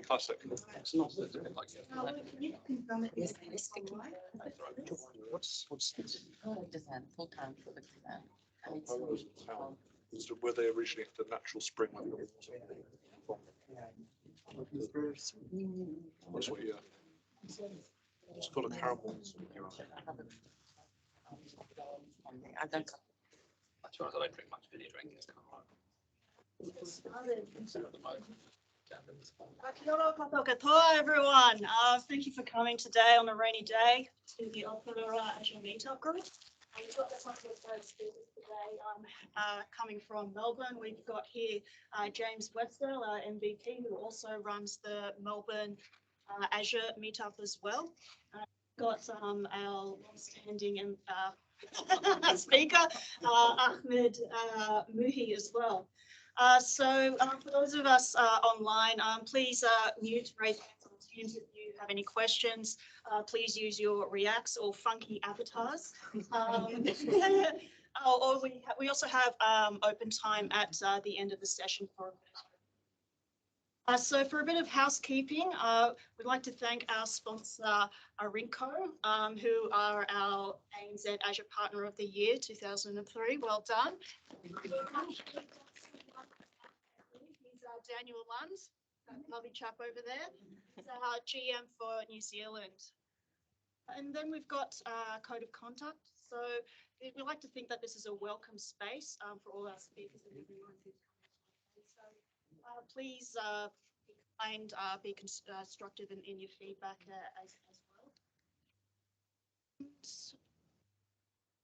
Classic. It's not like Can you confirm it is online? what's full time for the design. were they originally the natural spring? That's what, yeah. It's got a caramel. I don't. That's right, I don't drink much video drinking. Kia ora katoa katoa, everyone. Thank you for coming today on a rainy day to the OpenAI Azure Meetup Group. We've got a couple of speakers today coming from Melbourne. We've got here James Westall, our MVP, who also runs the Melbourne Azure Meetup as well. Got our long-standing speaker, Ahmed Muhi, as well. So for those of us online, please mute, raise hands on Teams if you have any questions. Please use your reacts or funky avatars. Or we also have open time at the end of the session for so for a bit of housekeeping, we'd like to thank our sponsor, Arinco, who are our ANZ Azure Partner of the Year 2003. Well done. Daniel Lunds, that lovely chap over there. He's our GM for New Zealand. And then we've got code of conduct. So we like to think that this is a welcome space for all our speakers and everyone who's coming. So please be kind, be constructive in your feedback as well.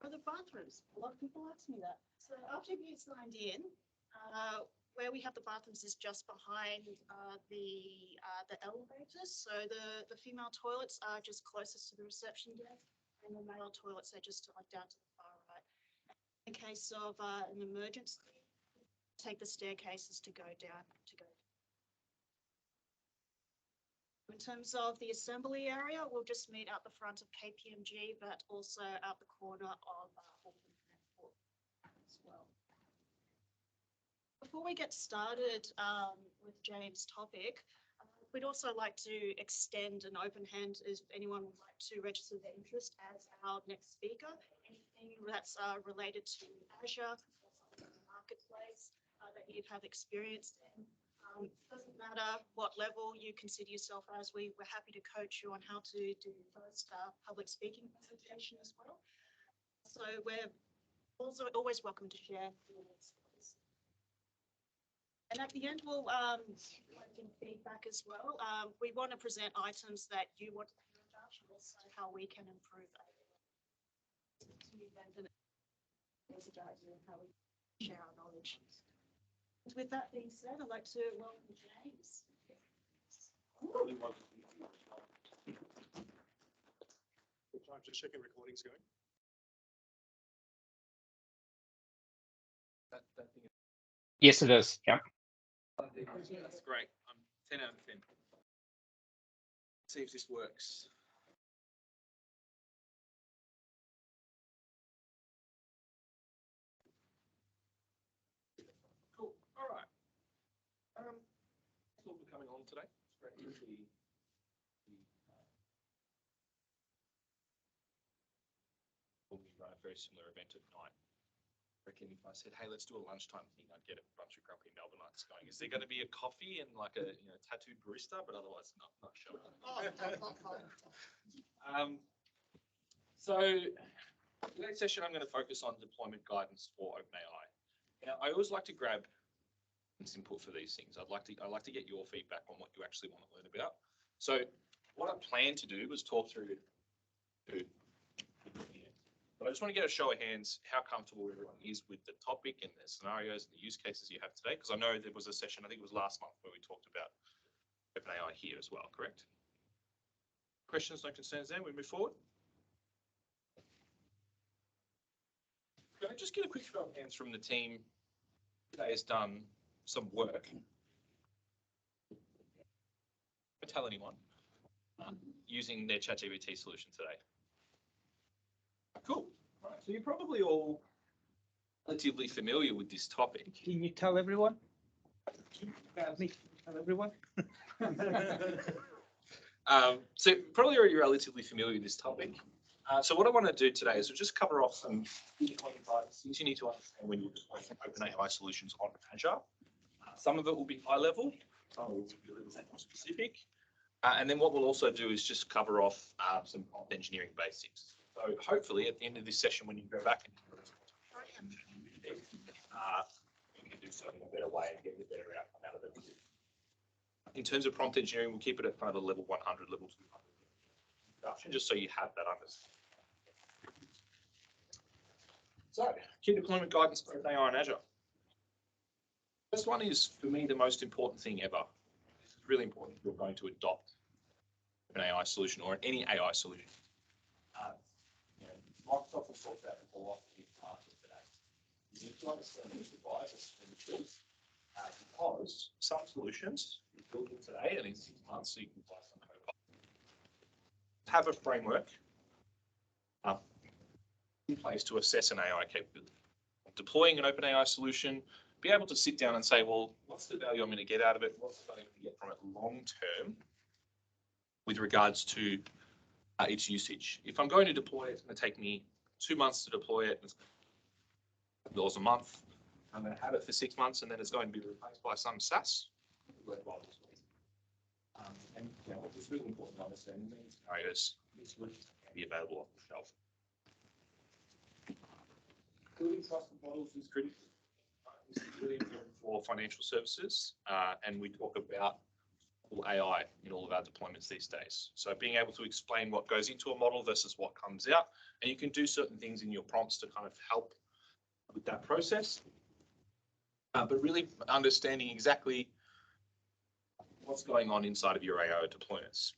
For the bathrooms, a lot of people ask me that. So after you signed in, where we have the bathrooms is just behind the elevators. So the female toilets are just closest to the reception desk, and the male toilets are just like down to the far right. In case of an emergency, take the staircases to go down. In terms of the assembly area, we'll just meet out the front of KPMG, but also out the corner of Auckland Transport as well. Before we get started with James' topic, we'd also like to extend an open hand if anyone would like to register their interest as our next speaker. Anything that's related to Azure, the marketplace that you have experience in. Doesn't matter what level you consider yourself as, we're happy to coach you on how to do first public speaking presentation as well. So we're also always welcome to share your skills. And at the end, we'll give feedback as well. We want to present items that you want to hear about, and also how we can improve how we share our knowledge. And with that being said, I'd like to welcome James. I'm just checking recording's going. That thing is... Yes, it is. Yeah. That's great. I'm 10 out of 10. See if this works. Cool. All right. Thanks all for coming on today. It's great to see we run a very similar event at night. I reckon if I said, hey, let's do a lunchtime thing, I'd get a bunch of grumpy Melbourneites going. Is there going to be a coffee and like a tattooed barista, but otherwise not showing up. So today's session, I'm going to focus on deployment guidance for OpenAI. Now, I always like to grab input for these things. I like to get your feedback on what you actually want to learn about. So what I plan to do was talk through but I just want to get a show of hands how comfortable everyone is with the topic and the scenarios and the use cases you have today, because I know there was a session, I think it was last month, where we talked about OpenAI here as well, correct? Questions, no concerns there? We move forward? Can I just get a quick show of hands from the team today has done some work? Don't tell anyone using their ChatGPT solution today. Cool. All right. So you're probably all relatively familiar with this topic. Can you tell everyone? Hello, everyone. So probably already relatively familiar with this topic. So what I want to do today is we'll just cover off some things you need to understand when you're deploying OpenAI solutions on Azure. Some of it will be high level, some of it will be a little bit more specific. And then what we'll also do is just cover off some prompt engineering basics. So hopefully at the end of this session, when you go back and you can do so in a better way and get a better outcome out of it. In terms of prompt engineering, we'll keep it at kind of a level 100, level 200 production, just so you have that understanding. So, key deployment guidance for OpenAI on Azure. First one is, for me, the most important thing ever. It's really important if you're going to adopt an AI solution or any AI solution. Microsoft will talk about the philosophy part of today. You need to understand the devices and the tools, because some solutions you build them today and in 6 months so you can buy some code. Have a framework in place to assess an AI capability. Deploying an OpenAI solution, be able to sit down and say, well, what's the value I'm going to get out of it? What's the value I'm going to get from it long term with regards to its usage? If I'm going to deploy it, it's going to take me 2 months to deploy it. It's $1 a month. I'm going to have it for 6 months, and then it's going to be replaced by some SaaS. And it's really important to understand in these scenarios, these solutions can be available off the shelf. Building trusted models is critical. This is really important for financial services, and we talk about AI in all of our deployments these days. So being able to explain what goes into a model versus what comes out, and you can do certain things in your prompts to kind of help with that process. But really understanding exactly what's going on inside of your AI deployments.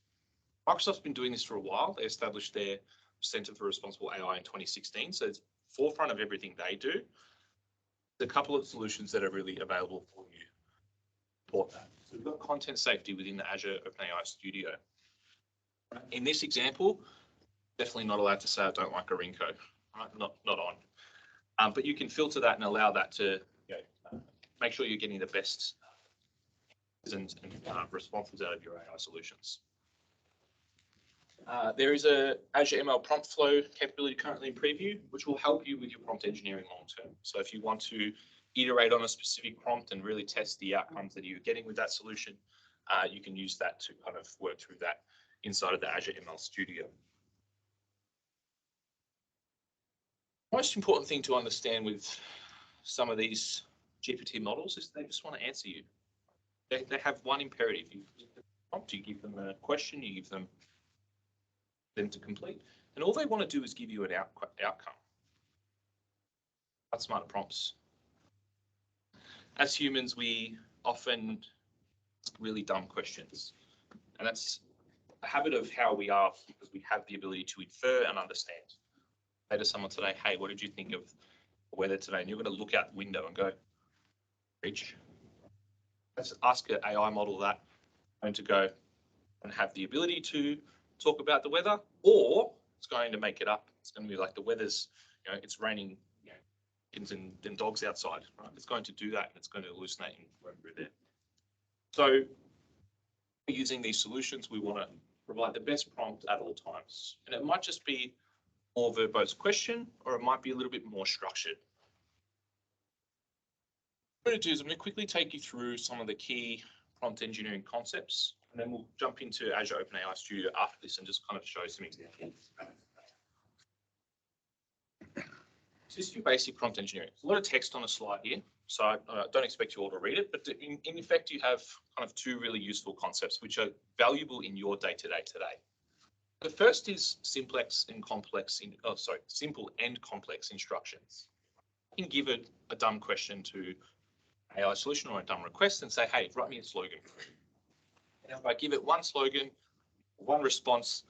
Microsoft's been doing this for a while. They established their Center for Responsible AI in 2016. So it's forefront of everything they do. There's a couple of solutions that are really available for you for that. So we've got content safety within the Azure OpenAI Studio. In this example, definitely not allowed to say I don't like Arinco, right? Not on. But you can filter that and allow that to make sure you're getting the best and responses out of your AI solutions. There is a Azure ML prompt flow capability currently in preview, which will help you with your prompt engineering long term. So if you want to iterate on a specific prompt and really test the outcomes that you're getting with that solution, you can use that to kind of work through that inside of the Azure ML Studio. Most important thing to understand with some of these GPT models is they just want to answer you. They have one imperative. You give them a prompt, you give them a question, you give them to complete, and all they want to do is give you an outcome. That's smart prompts. As humans, we often ask really dumb questions, and that's a habit of how we are because we have the ability to infer and understand. Say to someone today, hey, what did you think of the weather today? And you're going to look out the window and go, reach. Let's ask an AI model that, going to go and have the ability to talk about the weather, or it's going to make it up. It's going to be like the weather's, it's raining, chickens and dogs outside, right? It's going to do that, and it's going to hallucinate and work through there. So using these solutions, we want to provide the best prompt at all times. And it might just be more verbose question, or it might be a little bit more structured. What I'm going to do is I'm going to quickly take you through some of the key prompt engineering concepts, and then we'll jump into Azure OpenAI Studio after this and just kind of show some examples. So this is your basic prompt engineering. There's a lot of text on a slide here, so I don't expect you all to read it, but in effect, you have kind of two really useful concepts which are valuable in your day-to-day today. The first is simple and complex instructions. You can give a dumb question to AI solution or a dumb request and say, hey, write me a slogan. And if I give it one slogan, one response,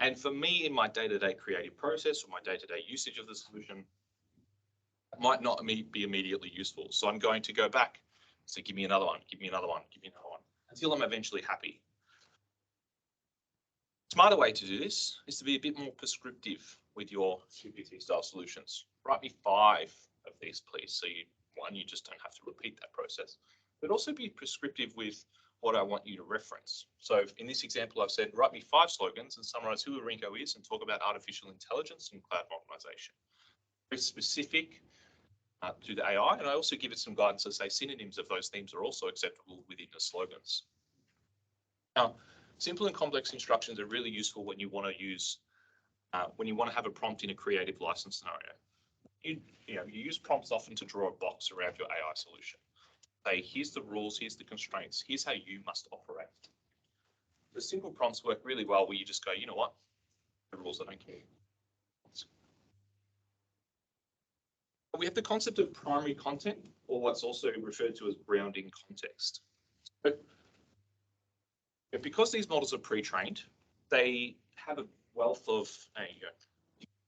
and for me in my day-to-day creative process or my day-to-day usage of the solution, it might not be immediately useful. So I'm going to go back. So give me another one, give me another one, give me another one, until I'm eventually happy. A smarter way to do this is to be a bit more prescriptive with your GPT style solutions. Write me 5 of these, please. So you just don't have to repeat that process. but also be prescriptive with what I want you to reference. So in this example, I've said, write me 5 slogans and summarize who Arinco is and talk about artificial intelligence and cloud modernization. Very specific to the AI, and I also give it some guidance to say synonyms of those themes are also acceptable within the slogans. Now, simple and complex instructions are really useful when you want to use, when you want to have a prompt in a creative license scenario. You use prompts often to draw a box around your AI solution. Say, here's the rules, here's the constraints, here's how you must operate. The simple prompts work really well where you just go, you know what, the rules, I don't care. We have the concept of primary content, or what's also referred to as grounding context. So, because these models are pre-trained, they have a wealth of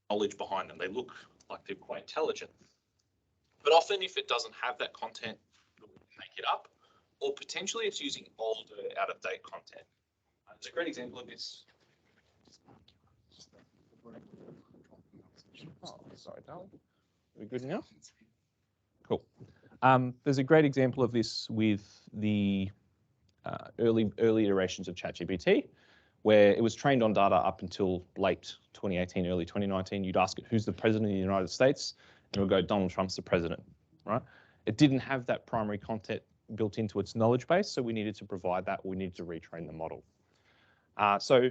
knowledge behind them. They look like they're quite intelligent. But often if it doesn't have that content, it'll make it up, or potentially it's using older, out-of-date content. It's a great example of this. Oh, sorry, darling. Are we good now? Cool. There's a great example of this with the early iterations of ChatGPT, where it was trained on data up until late 2018, early 2019. You'd ask it, who's the president of the United States? And it would go, Donald Trump's the president, right? It didn't have that primary content built into its knowledge base, so we needed to provide that. We needed to retrain the model. So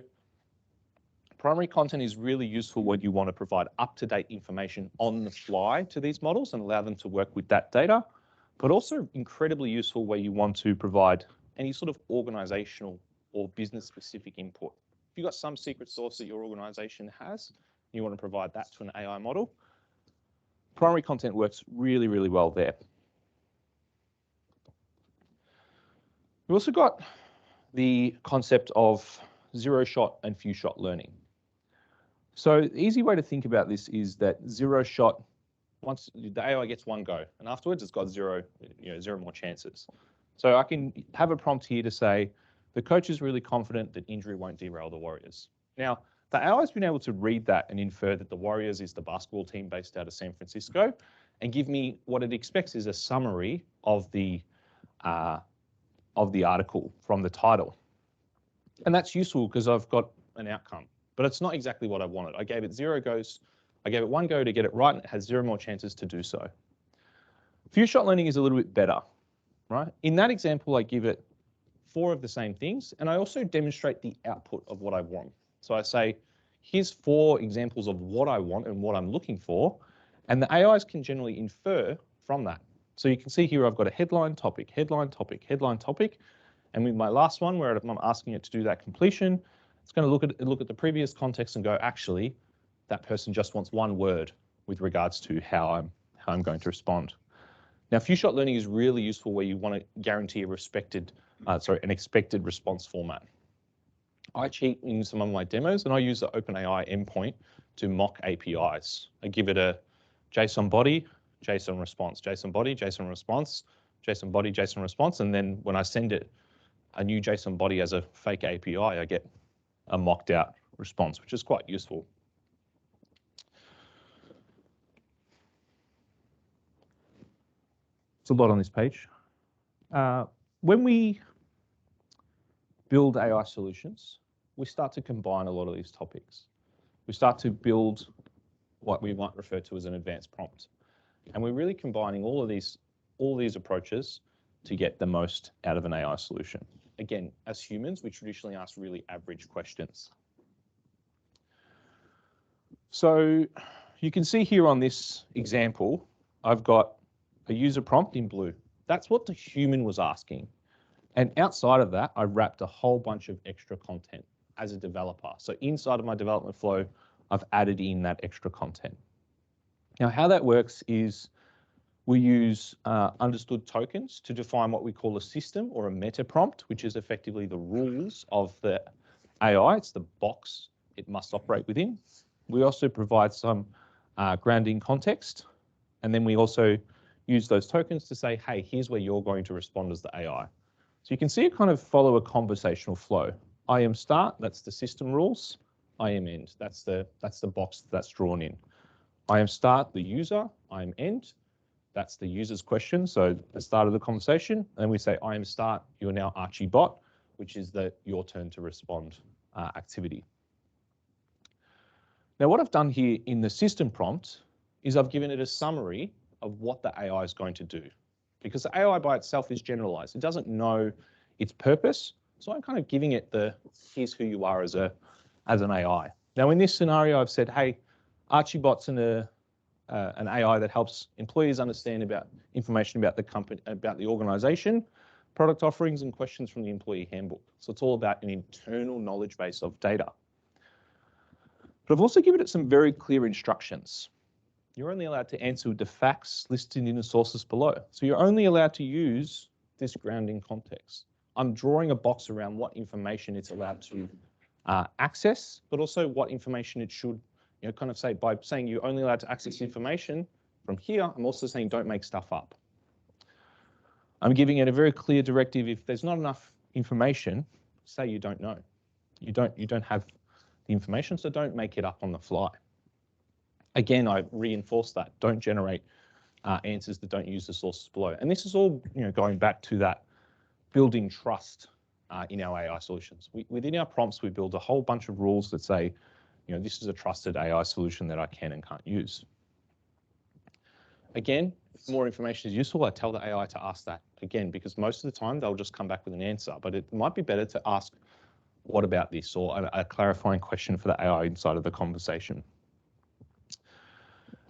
primary content is really useful when you want to provide up-to-date information on the fly to these models and allow them to work with that data, but also incredibly useful where you want to provide any sort of organizational or business-specific input. If you've got some secret sauce that your organization has, you want to provide that to an AI model, primary content works really, really well there. We've also got the concept of zero-shot and few-shot learning. So the easy way to think about this is that zero-shot, once the AI gets one go, and afterwards it's got zero more chances. So I can have a prompt here to say, the coach is really confident that injury won't derail the Warriors. Now, the AI has been able to read that and infer that the Warriors is the basketball team based out of San Francisco, and give me what it expects is a summary of the article from the title. And that's useful because I've got an outcome, but it's not exactly what I wanted. I gave it 0 goes. I gave it 1 go to get it right, and it has 0 more chances to do so. Few-shot learning is a little bit better, right? In that example, I give it 4 of the same things, and I also demonstrate the output of what I want. So I say, here's 4 examples of what I want and what I'm looking for, and the AIs can generally infer from that. So you can see here I've got a headline, topic, headline, topic, headline, topic, and with my last one where I'm asking it to do that completion, it's going to look at the previous context and go, actually, that person just wants 1 word with regards to how I'm going to respond. Now, few-shot learning is really useful where you want to guarantee an expected response format. I cheat in some of my demos, and I use the OpenAI endpoint to mock APIs. I give it a JSON body, JSON response, JSON body, JSON response, JSON body, JSON response, and then when I send it a new JSON body as a fake API, I get a mocked out response, which is quite useful. It's a lot on this page. When we build AI solutions, we start to combine a lot of these topics. We start to build what we might refer to as an advanced prompt. And we're really combining all these approaches to get the most out of an AI solution. Again, as humans, we traditionally ask really average questions. So you can see here on this example, I've got a user prompt in blue. That's what the human was asking. And outside of that, I wrapped a whole bunch of extra content as a developer. So inside of my development flow, I've added in that extra content. Now, how that works is we use understood tokens to define what we call a system or a meta prompt, which is effectively the rules of the AI. It's the box it must operate within. We also provide some grounding context. And then we also use those tokens to say, hey, here's where you're going to respond as the AI. So you can see it kind of follow a conversational flow. I am start, that's the system rules. I am end, that's the box that's drawn in. I am start, the user. I am end, That's the user's question. So the start of the conversation, and we say, I am start, you're now Archie bot, which is the your turn to respond activity. Now, what I've done here in the system prompt is I've given it a summary of what the AI is going to do, because the AI by itself is generalized. It doesn't know its purpose. So I'm kind of giving it the, here's who you are as an AI. Now, in this scenario, I've said, hey, Archibot's an AI that helps employees understand about information about the company, about the organization, product offerings, and questions from the employee handbook. So it's all about an internal knowledge base of data. But I've also given it some very clear instructions. You're only allowed to answer with the facts listed in the sources below. So you're only allowed to use this grounding context. I'm drawing a box around what information it's allowed to access, but also what information it should, kind of say. By saying you're only allowed to access information from here, I'm also saying don't make stuff up. I'm giving it a very clear directive. If there's not enough information, say you don't know. You don't have the information, so don't make it up on the fly. Again, I reinforce that. Don't generate answers that don't use the sources below. And this is all going back to that building trust in our AI solutions. Within our prompts, we build a whole bunch of rules that say, this is a trusted AI solution that I can and can't use. Again, if more information is useful, I tell the AI to ask that again, because most of the time they'll just come back with an answer, but it might be better to ask, what about this? Or a clarifying question for the AI inside of the conversation.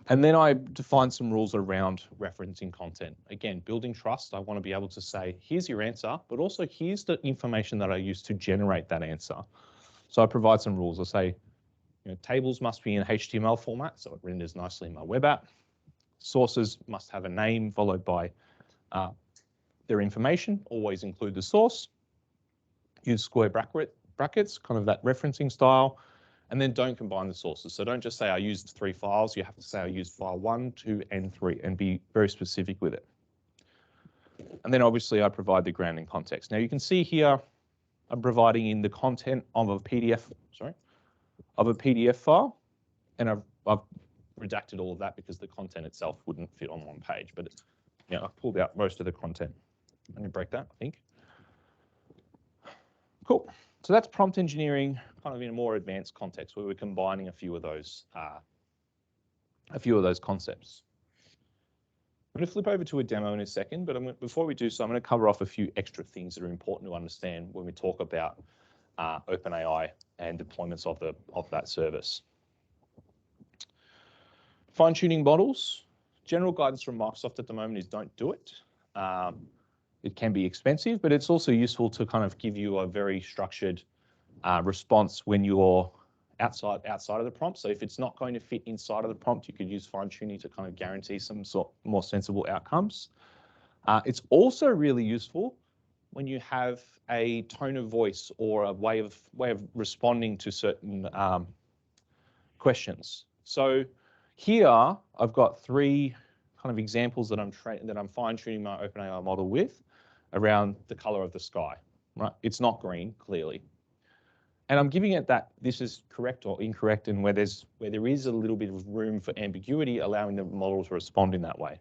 And then I define some rules around referencing content. Again, building trust, I want to be able to say, here's your answer, but also here's the information that I use to generate that answer. So I provide some rules. I say, tables must be in HTML format, so it renders nicely in my web app. Sources must have a name followed by their information, always include the source. Use square brackets, kind of that referencing style. And then don't combine the sources. So don't just say I used 3 files. You have to say I used file 1, 2, and 3 and be very specific with it. And then obviously I provide the grounding context. Now you can see here I'm providing in the content of a PDF, file. And I've redacted all of that because the content itself wouldn't fit on one page. But I've pulled out most of the content. Let me break that, I think. Cool. So that's prompt engineering, kind of in a more advanced context where we're combining a few of those concepts. I'm going to flip over to a demo in a second, but before we do so, I'm going to cover off a few extra things that are important to understand when we talk about OpenAI and deployments of that service. Fine-tuning models. General guidance from Microsoft at the moment is don't do it. It can be expensive, but it's also useful to kind of give you a very structured response when you're outside of the prompt. So if it's not going to fit inside of the prompt, you could use fine-tuning to kind of guarantee some sort more sensible outcomes. It's also really useful when you have a tone of voice or a way of responding to certain questions. So here I've got 3 kind of examples that I'm fine-tuning my OpenAI model with around the color of the sky, right? It's not green, clearly. And I'm giving it that this is correct or incorrect, and where there is a little bit of room for ambiguity, allowing the model to respond in that way.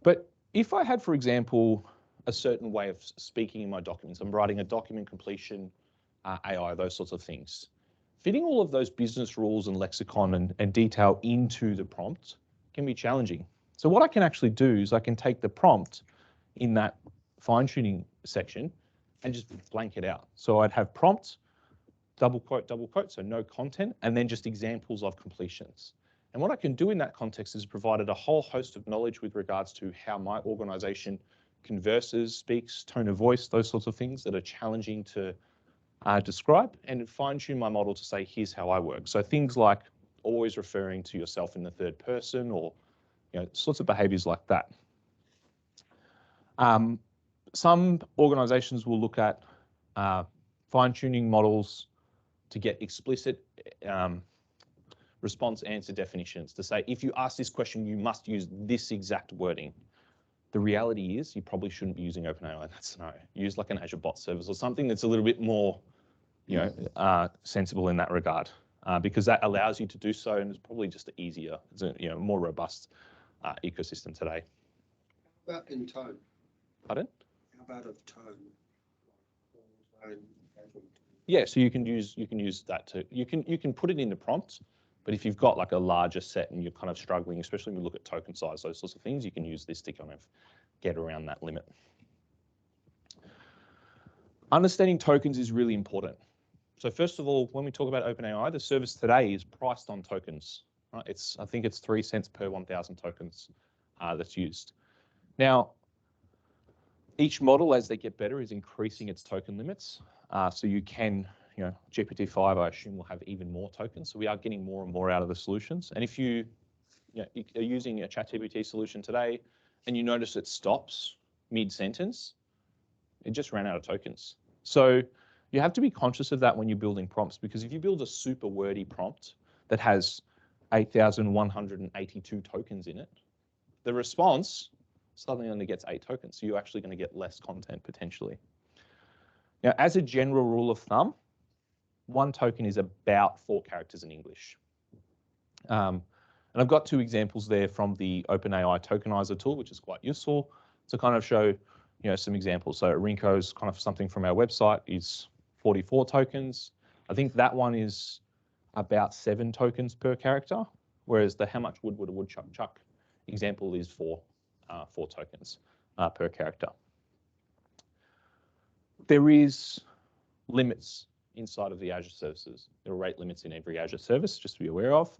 But if I had, for example, a certain way of speaking in my documents, I'm writing a document completion, AI, those sorts of things. Fitting all of those business rules and lexicon and detail into the prompt can be challenging. So what I can actually do is I can take the prompt in that fine-tuning section and just blank it out. So I'd have prompt, double quote, so no content, and then just examples of completions. And what I can do in that context is provided a whole host of knowledge with regards to how my organization converses, speaks, tone of voice, those sorts of things that are challenging to describe, and fine-tune my model to say, here's how I work. So things like always referring to yourself in the third person, or sorts of behaviors like that. Some organizations will look at fine-tuning models to get explicit response answer definitions to say, if you ask this question, you must use this exact wording. The reality is you probably shouldn't be using OpenAI in that scenario. Use like an Azure bot service or something that's a little bit more sensible in that regard, because that allows you to do so, and it's probably just easier, it's a more robust ecosystem today. How about in tone? Pardon? How about of tone? Tone, Yeah, so you can use that too. You can put it in the prompt, but if you've got like a larger set and you're kind of struggling, especially when you look at token size, those sorts of things, you can use this to kind of get around that limit. Understanding tokens is really important. So first of all, when we talk about OpenAI, the service today is priced on tokens. Right? I think it's 3 cents per 1,000 tokens that's used. Now, each model, as they get better, is increasing its token limits. So you can, GPT-5, I assume, will have even more tokens. So we are getting more and more out of the solutions. And if you are using a ChatGPT solution today and you notice it stops mid-sentence, it just ran out of tokens. So you have to be conscious of that when you're building prompts, because if you build a super wordy prompt that has 8,182 tokens in it, the response suddenly only gets 8 tokens. So you're actually going to get less content potentially. Now, as a general rule of thumb, 1 token is about 4 characters in English. And I've got 2 examples there from the OpenAI tokenizer tool, which is quite useful to kind of show some examples. So Rinko's kind of something from our website is 44 tokens. I think that one is about 7 tokens per character, whereas the how much wood would a woodchuck chuck example is 4 tokens per character. There is limits inside of the Azure services. There are rate limits in every Azure service, just to be aware of.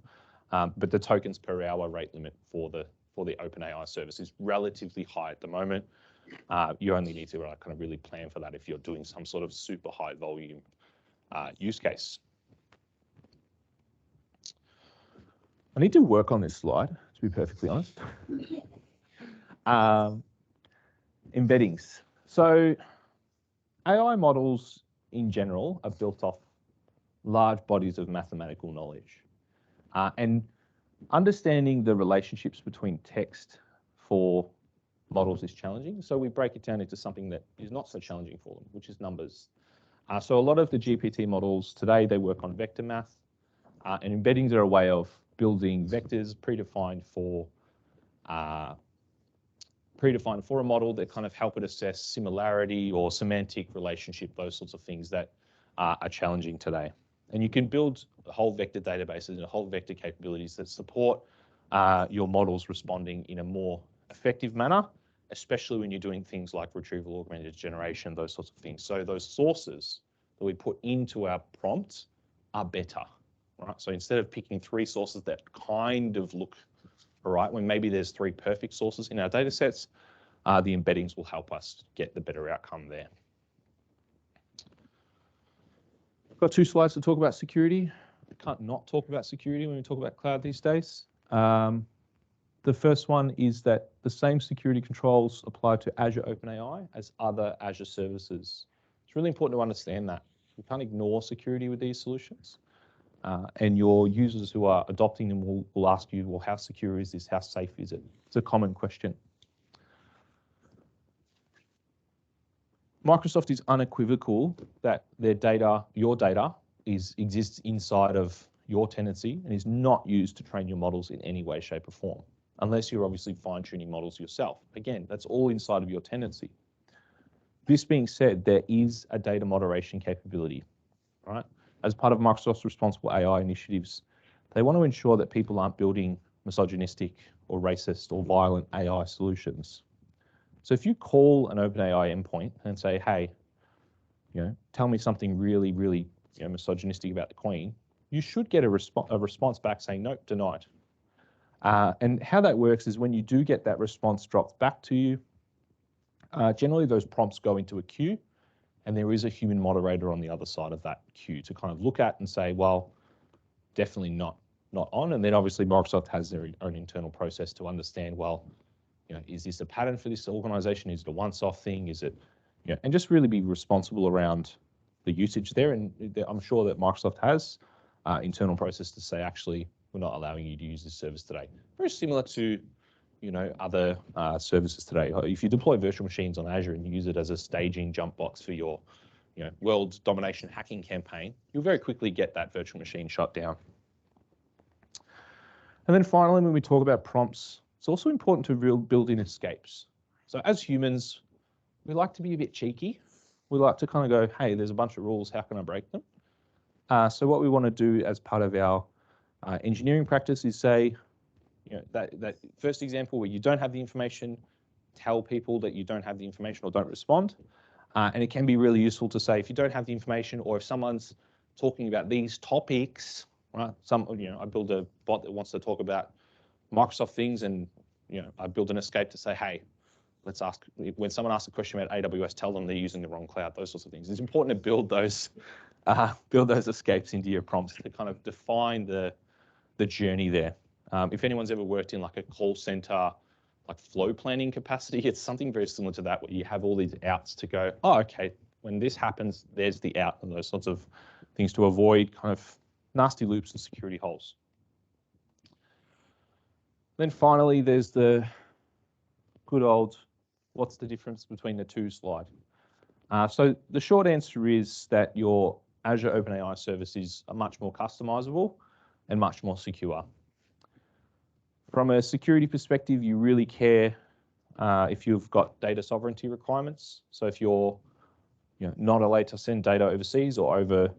But the tokens per hour rate limit for the OpenAI service is relatively high at the moment. You only need to kind of really plan for that if you're doing some sort of super high volume use case. I need to work on this slide, to be perfectly honest. Embeddings. So AI models in general are built off large bodies of mathematical knowledge. And understanding the relationships between text for models is challenging. So we break it down into something that is not so challenging for them, which is numbers. So a lot of the GPT models today, they work on vector math, and embeddings are a way of building vectors predefined for a model that kind of help it assess similarity or semantic relationship, those sorts of things that are challenging today. And you can build a whole vector databases and a whole vector capabilities that support your models responding in a more effective manner, especially when you're doing things like retrieval augmented generation, those sorts of things. So those sources that we put into our prompts are better, right? So instead of picking 3 sources that kind of look all right, when maybe there's 3 perfect sources in our data sets, the embeddings will help us get the better outcome there. I've got 2 slides to talk about security. I can't not talk about security when we talk about cloud these days. The first one is that the same security controls apply to Azure OpenAI as other Azure services. It's really important to understand that. You can't ignore security with these solutions. And your users who are adopting them will ask you, well, how secure is this? How safe is it? It's a common question. Microsoft is unequivocal that their data, your data, exists inside of your tenancy and is not used to train your models in any way, shape, or form, unless you're obviously fine-tuning models yourself. Again, that's all inside of your tenancy. This being said, there is a data moderation capability, right? As part of Microsoft's responsible AI initiatives, they want to ensure that people aren't building misogynistic or racist or violent AI solutions. So if you call an OpenAI endpoint and say, hey, tell me something really, really misogynistic about the Queen, you should get a response back saying, nope, denied. And how that works is when you do get that response dropped back to you, generally those prompts go into a queue, and there is a human moderator on the other side of that queue to kind of look at and say, well, definitely not on. And then obviously Microsoft has their own internal process to understand, well, is this a pattern for this organization? Is it a once-off thing? Is it, and just really be responsible around the usage there. And I'm sure that Microsoft has internal process to say, actually, we're not allowing you to use this service today. Very similar to other services today. If you deploy virtual machines on Azure and you use it as a staging jump box for your world domination hacking campaign, you'll very quickly get that virtual machine shut down. And then finally, when we talk about prompts, it's also important to build in escapes. So as humans, we like to be a bit cheeky. We like to kind of go, hey, there's a bunch of rules, how can I break them? So what we want to do as part of our engineering practice is say, that first example where you don't have the information, tell people that you don't have the information or don't respond. And it can be really useful to say, if you don't have the information, or if someone's talking about these topics, right? I build a bot that wants to talk about Microsoft things, and I build an escape to say, hey, let's ask, when someone asks a question about AWS, tell them they're using the wrong cloud, those sorts of things. It's important to build those escapes into your prompts to kind of define the journey there. If anyone's ever worked in like a call center, like flow planning capacity, it's something very similar to that, where you have all these outs to go, oh, okay, when this happens, there's the out, and those sorts of things to avoid kind of nasty loops and security holes. Then finally, there's the good old, what's the difference between the two slide? So the short answer is that your Azure OpenAI service is much more customizable and much more secure. From a security perspective, you really care if you've got data sovereignty requirements. So if you're not allowed to send data overseas or over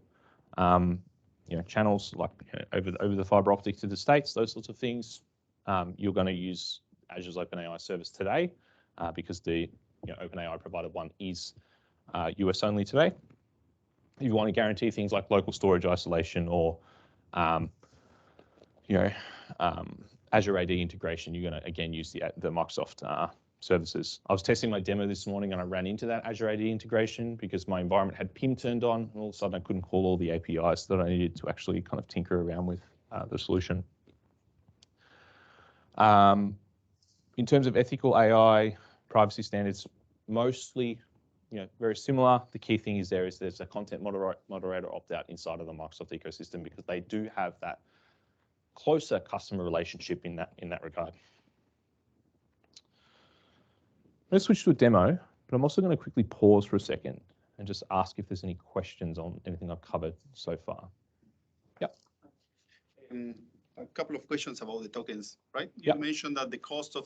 channels like over the fiber optic to the States, those sorts of things, you're going to use Azure's OpenAI service today because the OpenAI provided one is US only today. If you want to guarantee things like local storage isolation or Azure AD integration, you're going to again use the Microsoft services. I was testing my demo this morning and I ran into that Azure AD integration because my environment had PIM turned on, and all of a sudden I couldn't call all the APIs that I needed to actually kind of tinker around with the solution. In terms of ethical AI, privacy standards, mostly very similar. The key thing is there's a content moderator opt-out inside of the Microsoft ecosystem because they do have that closer customer relationship in that regard. Let's switch to a demo, but I'm also going to quickly pause for a second and just ask if there's any questions on anything I've covered so far. Yep. A couple of questions about the tokens, right? You mentioned that the cost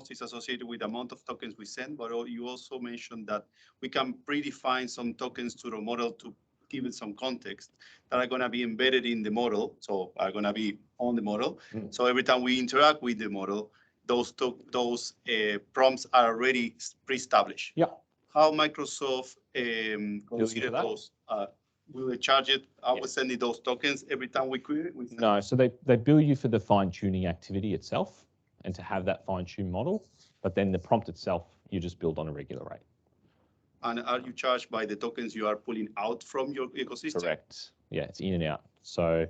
is associated with the amount of tokens we send, but you also mentioned that we can predefine some tokens to the model to give it some context that are going to be embedded in the model, so are going to be on the model. So every time we interact with the model, those prompts are already pre-established. Yeah. How Microsoft consider those? Will they charge it? I was sending those tokens every time we create it? No, so they bill you for the fine-tuning activity itself and to have that fine-tuned model, but then the prompt itself, you just build on a regular rate. And are you charged by the tokens you are pulling out from your ecosystem? Correct. Yeah, it's in and out. So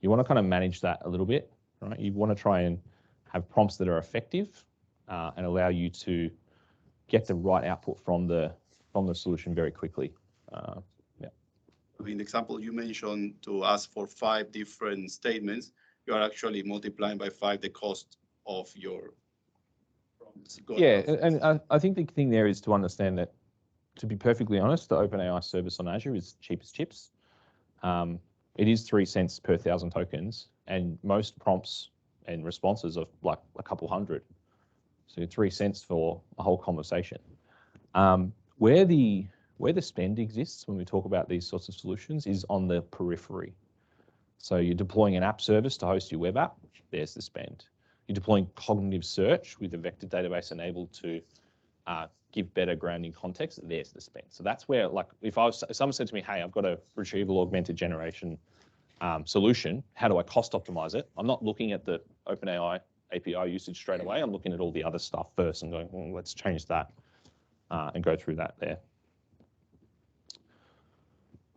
you want to kind of manage that a little bit, right? You want to try and have prompts that are effective and allow you to get the right output from the solution very quickly. In the example you mentioned, to ask for 5 different statements, you are actually multiplying by 5 the cost of your prompts. Yeah, and I think the thing there is to understand that, to be perfectly honest, the OpenAI service on Azure is cheap as chips. It is 3 cents per 1,000 tokens, and most prompts and responses are like a couple hundred. So 3 cents for a whole conversation. Where the spend exists when we talk about these sorts of solutions is on the periphery. So you're deploying an app service to host your web app, there's the spend. You're deploying cognitive search with a vector database enabled to give better grounding context, there's the spend. So that's where, like, if someone said to me, hey, I've got a retrieval augmented generation solution, how do I cost optimize it? I'm not looking at the OpenAI API usage straight away. I'm looking at all the other stuff first and going, well, let's change that and go through that there.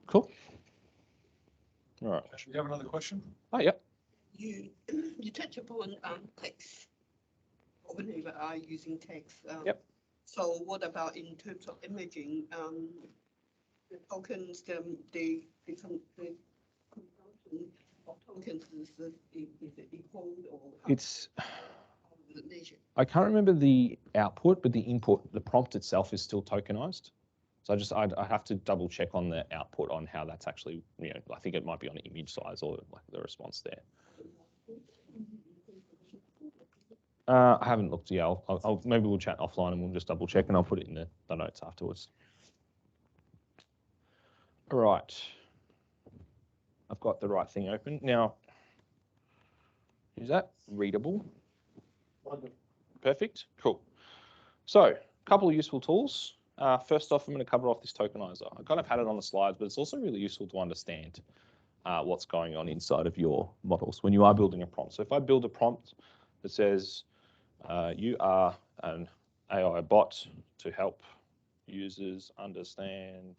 Cool. All right. Do we have another question? Oh, yeah. You touch upon text, OpenAI using text. Yep. So what about in terms of imaging? The tokens, the consumption of tokens is it equal or? It's. I can't remember the output, but the input, the prompt itself is still tokenized. So I have to double check on the output on how that's actually, I think it might be on image size or like the response there. I haven't looked yet. Maybe we'll chat offline and we'll just double check and I'll put it in the notes afterwards. All right. I've got the right thing open. Now, is that readable? Perfect. Cool. So, a couple of useful tools. First off, I'm going to cover off this tokenizer. I kind of had it on the slides, but it's also really useful to understand what's going on inside of your models when you are building a prompt. So if I build a prompt that says, you are an AI bot to help users understand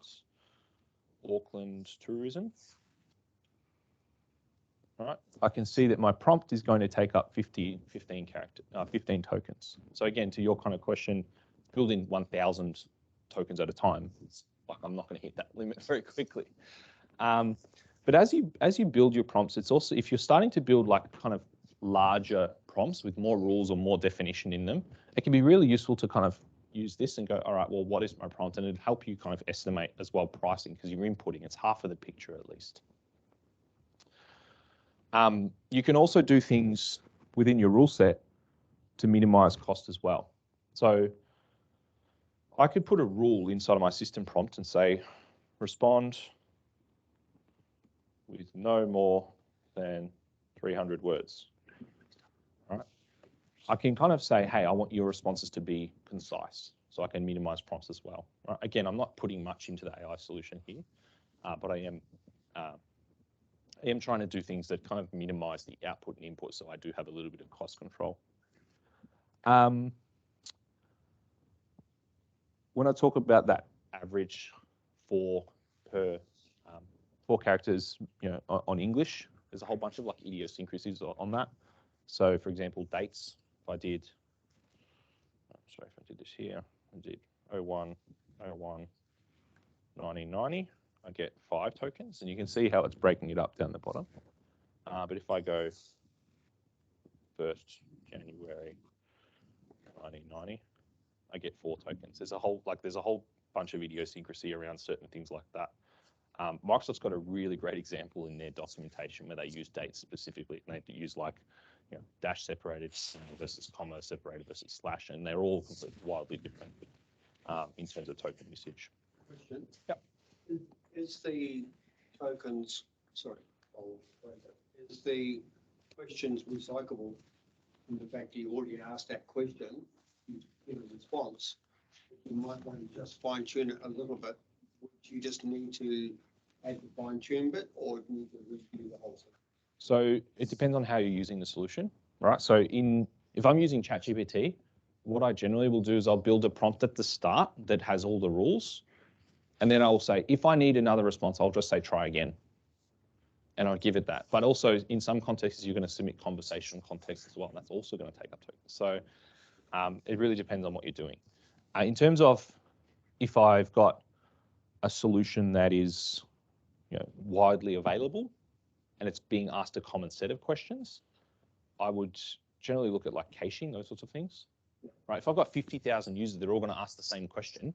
Auckland tourism. All right, I can see that my prompt is going to take up 15 tokens. So again, to your kind of question, building 1,000 tokens at a time, it's like I'm not going to hit that limit very quickly. But as you build your prompts, it's also, if you're starting to build like kind of larger prompts with more rules or more definition in them, it can be really useful to kind of use this and go, all right, well, what is my prompt? And it'll help you kind of estimate as well pricing because you're inputting. It's half of the picture at least. You can also do things within your rule set to minimize cost as well. So I could put a rule inside of my system prompt and say, respond with no more than 300 words. All right. I can kind of say, hey, I want your responses to be concise, so I can minimize prompts as well. Right. Again, I'm not putting much into the AI solution here, but I am trying to do things that kind of minimize the output and input, so I do have a little bit of cost control. When I talk about that average four characters, on English, there's a whole bunch of like idiosyncrasies on that. So, for example, dates. If I did this here, I did 01/01/1990. I get 5 tokens, and you can see how it's breaking it up down the bottom. But if I go 1st January 1990, I get 4 tokens. There's a whole bunch of idiosyncrasy around certain things like that. Microsoft's got a really great example in their documentation where they use dates specifically, and they use like dash separated versus comma separated versus slash, and they're all completely wildly different in terms of token usage. Question. Yep. Is the tokens, sorry, is the questions recyclable in the fact that you already asked that question, you give a response, you might want to just fine tune it a little bit. Would you just need to add the fine tune bit or need to review the whole thing? So it depends on how you're using the solution, right? So if I'm using ChatGPT, what I generally will do is I'll build a prompt at the start that has all the rules. And then I'll say, if I need another response, I'll just say, try again. And I'll give it that. But also in some contexts, you're going to submit conversational context as well. And that's also going to take up tokens. So it really depends on what you're doing. In terms of if I've got a solution that is widely available and it's being asked a common set of questions, I would generally look at like caching, those sorts of things. Right? If I've got 50,000 users, they're all going to ask the same question.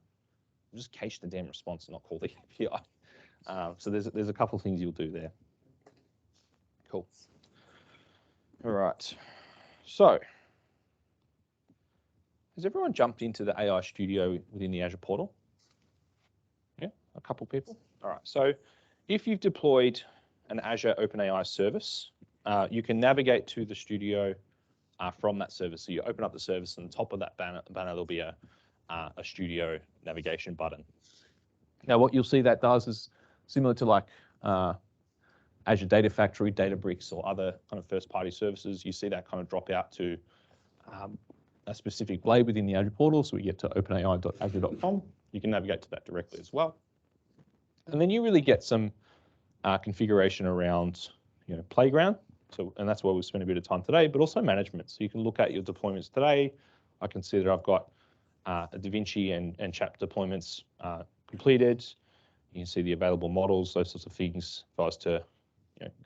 Just cache the damn response and not call the API. So there's a couple of things you'll do there. Cool. All right. So has everyone jumped into the AI Studio within the Azure portal? Yeah, a couple people. All right. So if you've deployed an Azure OpenAI service, you can navigate to the Studio from that service. So you open up the service, and on top of that banner there'll be a Studio navigation button. Now, what you'll see that does is similar to like Azure Data Factory, Databricks, or other kind of first-party services. You see that kind of drop out to a specific blade within the Azure portal. So we get to openai.azure.com. You can navigate to that directly as well. And then you really get some configuration around Playground. So, and that's where we'll spend a bit of time today, but also management. So you can look at your deployments today. I can see that I've got DaVinci and Chat deployments completed. You can see the available models, those sorts of things. If I was to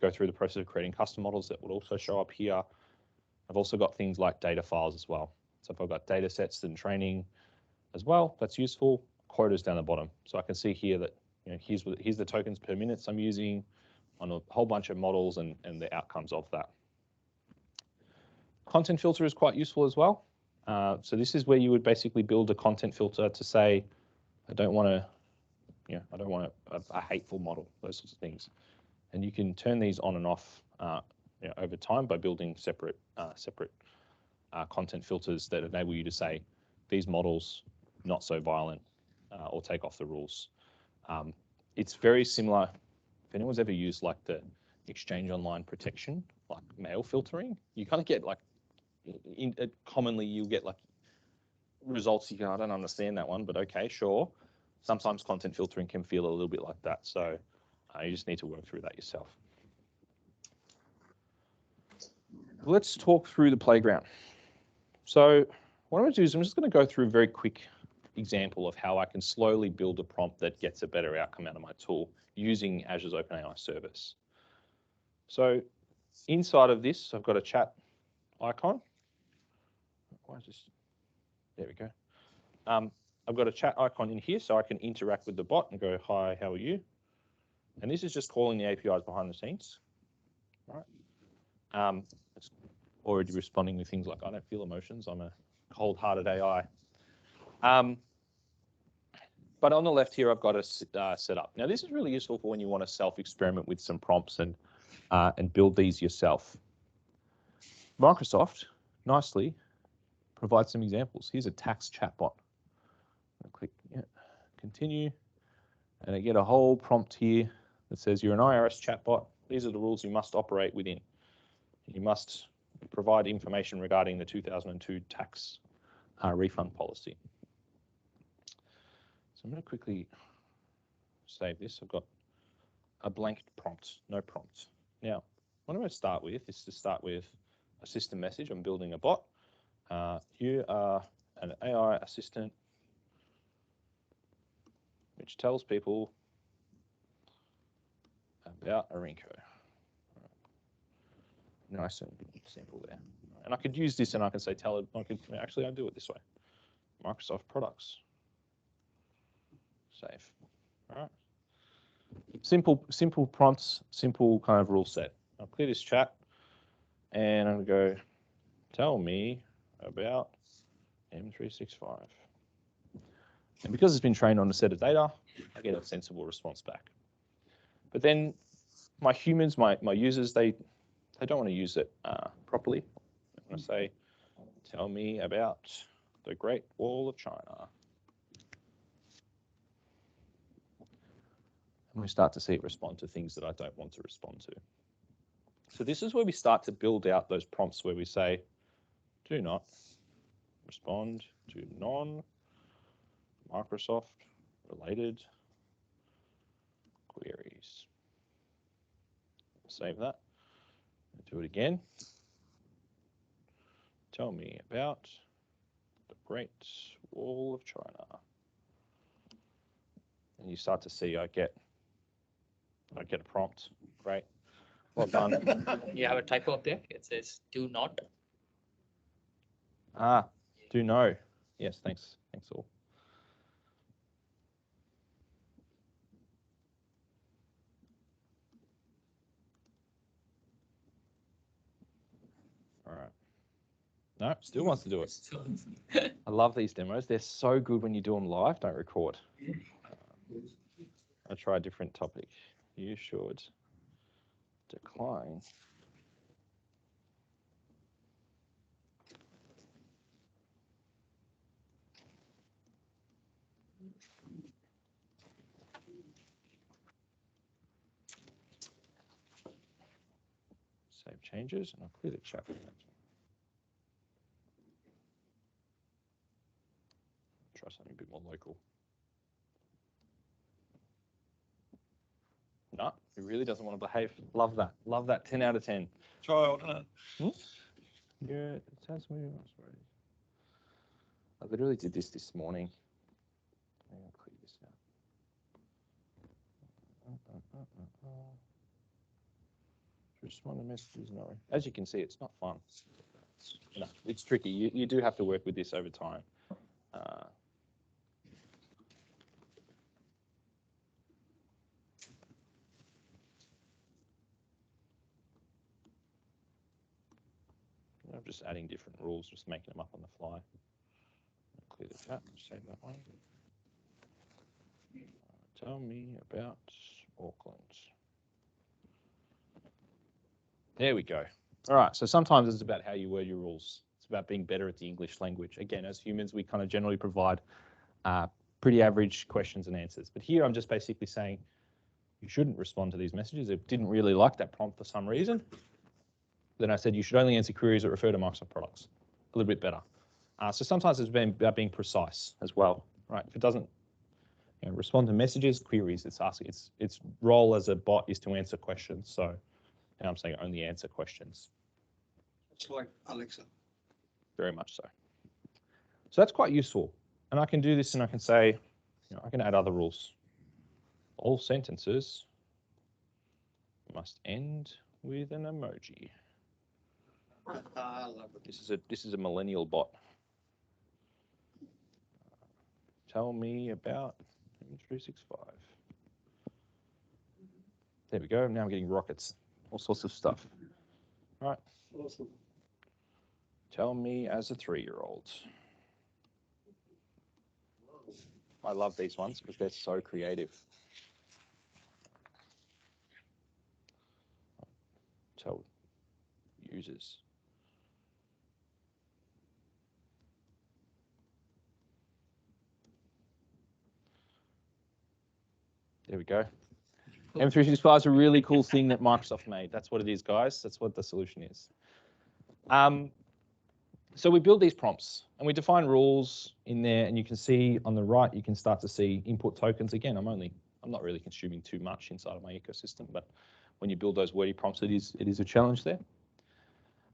go through the process of creating custom models, that would also show up here. I've also got things like data files as well. So if I've got data sets and training as well, that's useful. Quotas down the bottom. So I can see here that here's the tokens per minutes I'm using on a whole bunch of models and the outcomes of that. Content filter is quite useful as well. So this is where you would basically build a content filter to say, I don't want to, I don't want a hateful model, those sorts of things. And you can turn these on and off over time by building separate content filters that enable you to say, these models not so violent, or take off the rules. It's very similar. If anyone's ever used like the Exchange Online protection, like mail filtering, you kind of get like, commonly you'll get like results you go, I don't understand that one, but okay, sure. Sometimes content filtering can feel a little bit like that. So you just need to work through that yourself. Let's talk through the playground. So what I'm going to do is I'm just going to go through a very quick example of how I can slowly build a prompt that gets a better outcome out of my tool using Azure's OpenAI service. So inside of this, I've got a chat icon. Why is this? There we go. I've got a chat icon in here so I can interact with the bot and go, hi, how are you? And this is just calling the APIs behind the scenes. All right. It's already responding with things like, I don't feel emotions. I'm a cold-hearted AI. But on the left here, I've got a setup. Now, this is really useful for when you want to self-experiment with some prompts and build these yourself. Microsoft nicely provides some examples. Here's a tax chatbot. I'll click continue, and I get a whole prompt here that says you're an IRS chatbot. These are the rules you must operate within. You must provide information regarding the 2002 tax refund policy. So I'm going to quickly save this. I've got a blank prompt, no prompt. Now, what I'm going to start with is to start with a system message. I'm building a bot. You are an AI assistant which tells people about Arinco. Nice and simple there. And I could use this and I can say, actually I'll do it this way. Microsoft products. Save. All right. Simple prompts, simple kind of rule set. I'll clear this chat and I'm going to go, tell me about M365. And because it's been trained on a set of data, I get a sensible response back. But then my humans, my users, they don't want to use it properly. I'm going to say, tell me about the Great Wall of China. And we start to see it respond to things that I don't want to respond to. So this is where we start to build out those prompts where we say, do not respond to non-Microsoft related queries. Save that. Do it again. Tell me about the Great Wall of China. And you start to see I get a prompt. Great. Well done. You have a typo up there. It says do not. Do no. Yes, thanks. Thanks all. All right. No, still wants to do it. I love these demos. They're so good when you do them live. Don't record. I'll try a different topic. You should decline. Save changes, and I'll clear the chat. Try something a bit more local. No, he really doesn't want to behave. Love that. Love that. 10 out of 10. Try alternate. Yeah, it sounds weird. I literally did this morning. I'm going to clear this out. Respond to messages, no. As you can see, it's not fun. It's tricky. You do have to work with this over time. I'm just adding different rules, just making them up on the fly. Clear the chat, save that one. Tell me about Auckland. There we go. All right, so sometimes it's about how you word your rules. It's about being better at the English language. Again, as humans, we kind of generally provide pretty average questions and answers. But here I'm just basically saying you shouldn't respond to these messages. It didn't really like that prompt for some reason. Then I said you should only answer queries that refer to Microsoft products. A little bit better. So sometimes it's about being precise as well, right? If it doesn't respond to messages, queries, it's asking. Its role as a bot is to answer questions. So now I'm saying only answer questions. It's like Alexa. Very much so. So that's quite useful. And I can do this and I can say, I can add other rules. All sentences must end with an emoji. I love it. This is a millennial bot. Tell me about 365. There we go. Now I'm getting rockets, all sorts of stuff. All right. Awesome. Tell me as a 3-year-old. I love these ones because they're so creative. Tell users. There we go. M365 is a really cool thing that Microsoft made. That's what it is, guys. That's what the solution is. So we build these prompts and we define rules in there, and you can see on the right, you can start to see input tokens. Again, I'm not really consuming too much inside of my ecosystem, but when you build those wordy prompts, it is a challenge there.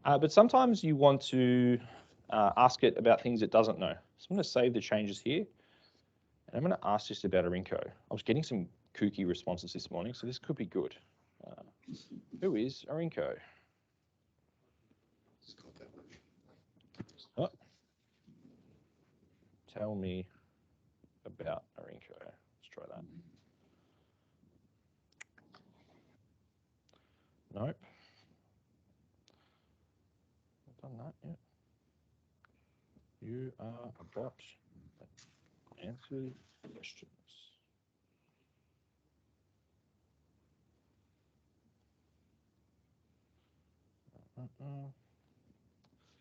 But sometimes you want to ask it about things it doesn't know. So I'm going to save the changes here, and I'm going to ask just about Arinco. I was getting some kooky responses this morning, so this could be good. Who is Arinco? Oh. Tell me about Arinco. Let's try that. Nope. I've done that yet. You are a bot that answers questions.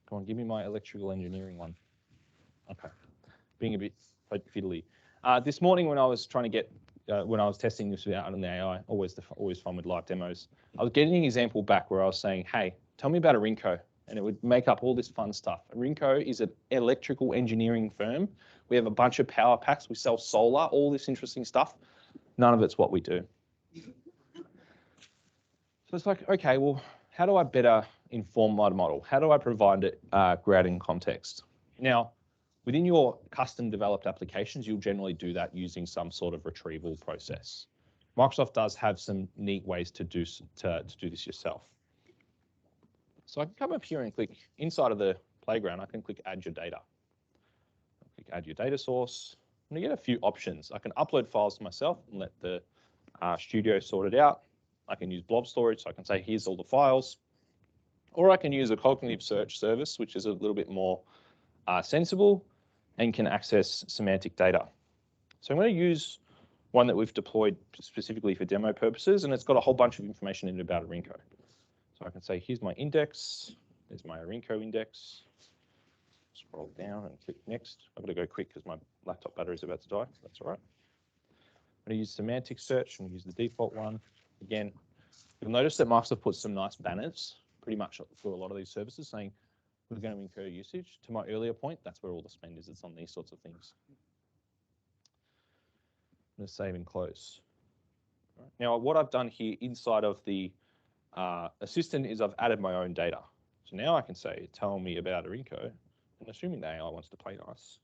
Come on, give me my electrical engineering one. Okay, being a bit fiddly. This morning when I was trying to get, when I was testing this out on the AI, always fun with live demos, I was getting an example back where I was saying, hey, tell me about Arinco, and it would make up all this fun stuff. Arinco is an electrical engineering firm. We have a bunch of power packs. We sell solar, all this interesting stuff. None of it's what we do. So it's like, okay, well, how do I better inform my model? How do I provide it grounding context? Now, within your custom developed applications, you'll generally do that using some sort of retrieval process. Microsoft does have some neat ways to do this yourself. So I can come up here and click inside of the playground. I can click add your data. Click add your data source. And I get a few options. I can upload files to myself and let the studio sort it out. I can use blob storage, so I can say, here's all the files. Or I can use a cognitive search service, which is a little bit more sensible and can access semantic data. So I'm going to use one that we've deployed specifically for demo purposes, and it's got a whole bunch of information in it about Arinco. So I can say, here's my index, there's my Arinco index. Scroll down and click next. I've got to go quick because my laptop battery is about to die. That's all right. I'm going to use semantic search and use the default one. Again, you'll notice that Microsoft puts some nice banners pretty much for a lot of these services saying, we're going to incur usage. To my earlier point, that's where all the spend is. It's on these sorts of things. I'm going to save and close. Right. Now, what I've done here inside of the assistant is I've added my own data. So now I can say, tell me about Arinco. And assuming the AI wants to play nice,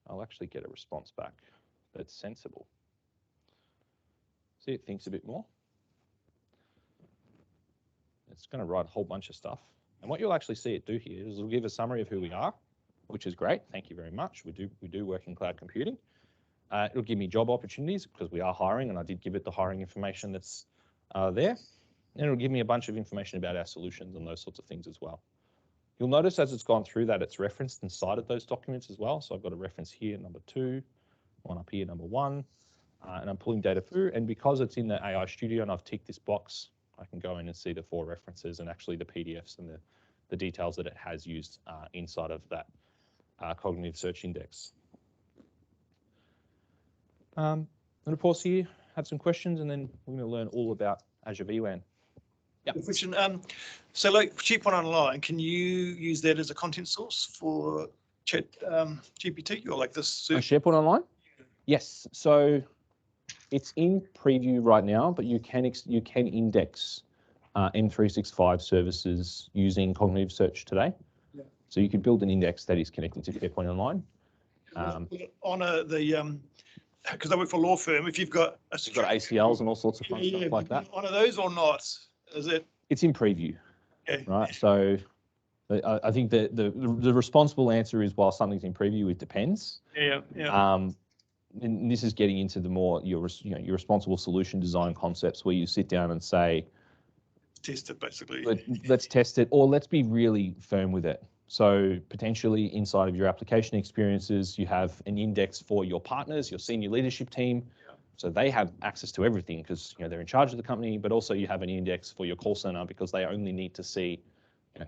I'll actually get a response back that's sensible. See, it thinks a bit more. It's going to write a whole bunch of stuff. And what you'll actually see it do here is it'll give a summary of who we are, which is great. Thank you very much. We do work in cloud computing. It'll give me job opportunities because we are hiring, and I did give it the hiring information that's there. And it'll give me a bunch of information about our solutions and those sorts of things as well. You'll notice as it's gone through that it's referenced inside of those documents as well. So I've got a reference here, number 2, one up here, number 1, and I'm pulling data through. And because it's in the AI Studio and I've ticked this box, I can go in and see the 4 references and actually the PDFs and the details that it has used inside of that cognitive search index. I'm going to pause here, have some questions, and then we're going to learn all about Azure VWAN. Yeah. Question. So like SharePoint Online, can you use that as a content source for Chat GPT or like this? SharePoint Online? Yes. So it's in preview right now, but you can index M365 services using cognitive search today. Yeah. So you could build an index that is connected to SharePoint Online. Because I work for a law firm, if you've got You've got ACLs and all sorts of fun stuff like that. One of those or not? Is it? It's in preview, Okay. right? So I think that the responsible answer is while something's in preview, it depends. Yeah. And this is getting into the more your responsible solution design concepts where you sit down and say, Test it basically. let's test it, or let's be really firm with it. So potentially inside of your application experiences, you have an index for your partners, your senior leadership team. Yeah. So they have access to everything because they're in charge of the company, but also you have an index for your call center because they only need to see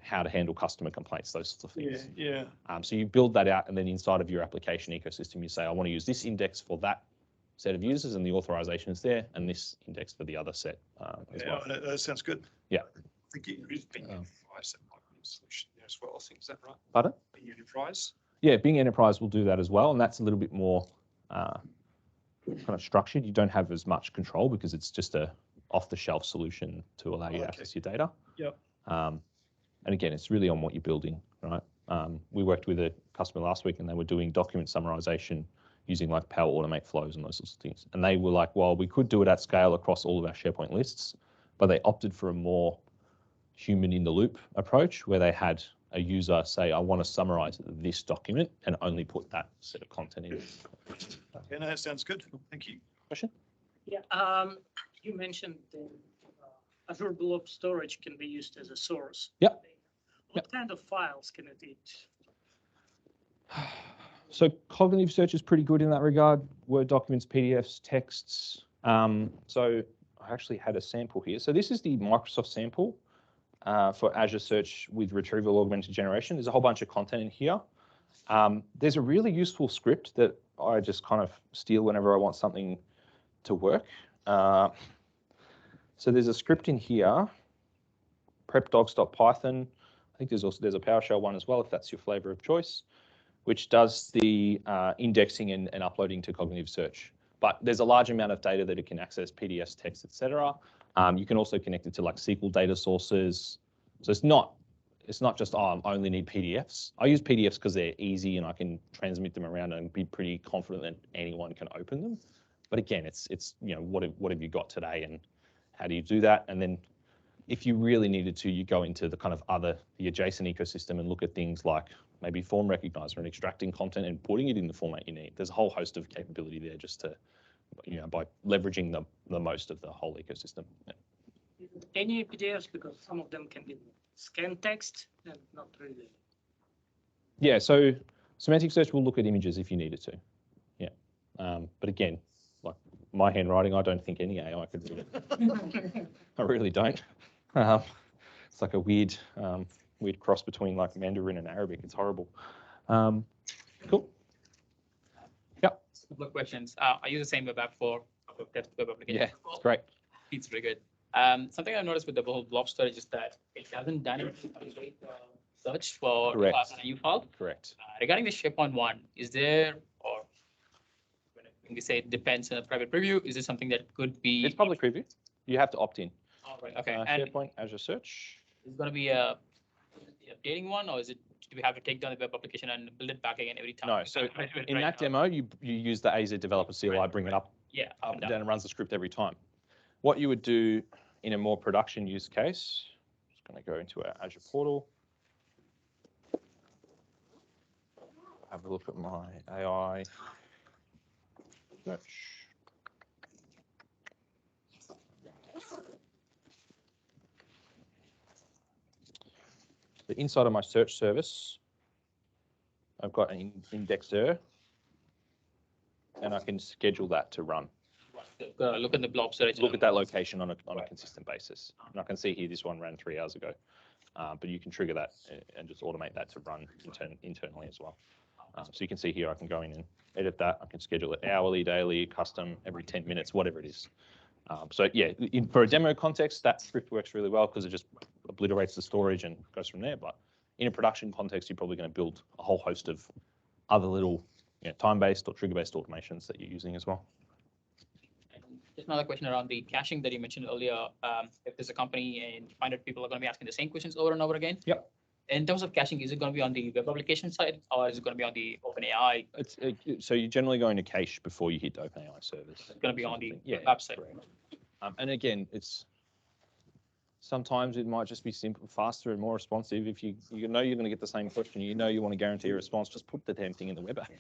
how to handle customer complaints, those sorts of things. Yeah. So you build that out, and then inside of your application ecosystem, you say, I want to use this index for that set of users, and the authorization is there, and this index for the other set as well. That sounds good. Yeah. I think it is Bing Enterprise that might be a solution there as well. I think, is that right? Pardon? Bing Enterprise. Yeah, Bing Enterprise will do that as well, and that's a little bit more kind of structured. You don't have as much control because it's just a off-the-shelf solution to allow you to access your data. Yep. And again, it's really on what you're building, right? We worked with a customer last week, and they were doing document summarization using like Power Automate flows and those sorts of things. And they were like, well, we could do it at scale across all of our SharePoint lists, but they opted for a more human in the loop approach where they had a user say, I want to summarize this document and only put that set of content in. Okay, no, that sounds good. Thank you. Question? Yeah, you mentioned the Azure Blob storage can be used as a source. Yep. What kind of files can it eat? So cognitive search is pretty good in that regard. Word documents, PDFs, texts. So I actually had a sample here. So this is the Microsoft sample for Azure Search with retrieval augmented generation. There's a whole bunch of content in here. There's a really useful script that I just kind of steal whenever I want something to work. So there's a script in here, prepdocs.python. I think there's a PowerShell one as well, if that's your flavor of choice, which does the indexing and uploading to cognitive search. But there's a large amount of data that it can access, PDFs, text, etc. You can also connect it to like SQL data sources. So it's not just, I only need PDFs. I use PDFs because they're easy and I can transmit them around and be pretty confident that anyone can open them. But again, it's what have you got today and how do you do that? And then if you really needed to, you go into the kind of the adjacent ecosystem and look at things like maybe form recognizer and extracting content and putting it in the format you need. There's a whole host of capability there just to, by leveraging the most of the whole ecosystem. Yeah. Any PDFs, because some of them can be scan text and not really. Yeah, so semantic search will look at images if you needed to. Yeah, but again, like my handwriting, I don't think any AI could read it. I really don't. It's like a weird cross between like Mandarin and Arabic. It's horrible. Cool. Yep. A couple of questions. I use the same web app for test web application. Yeah, it's great. It's very good. Something I've noticed with the whole blob storage is that it hasn't done any search for Correct. an EU file. Correct. Regarding the SharePoint one, is there, or when we say it depends on a private preview, is this something that could be? It's public preview. You have to opt in. Oh, right. Okay. And SharePoint, Azure Search. is it going to be a updating one, or do we have to take down the web application and build it back again every time? No, so in that demo, you use the AZ developer CLI, bring it up, Yeah. and then it runs the script every time. What you would do in a more production use case, just going to go into our Azure portal. Have a look at my AI search. So inside of my search service, I've got an indexer, and I can schedule that to run. Look at the blob storage. Look at that location on a consistent basis. And I can see here this one ran 3 hours ago, but you can trigger that and just automate that to run internally as well. So you can see here I can go in and edit that. I can schedule it hourly, daily, custom, every 10 minutes, whatever it is. So yeah, for a demo context, that script works really well because it just obliterates the storage and goes from there. But in a production context, you're probably going to build a whole host of other little time-based or trigger-based automations that you're using as well. Just another question around the caching that you mentioned earlier. If there's a company and you find that people are going to be asking the same questions over and over again. Yep. In terms of caching, is it going to be on the web application side or is it going to be on the OpenAI? So you're generally going to cache before you hit the OpenAI service. It's going to be on the website. correct. And again, sometimes it might just be simple, faster, and more responsive. If you know you're going to get the same question, you want to guarantee a response, just put the damn thing in the web app.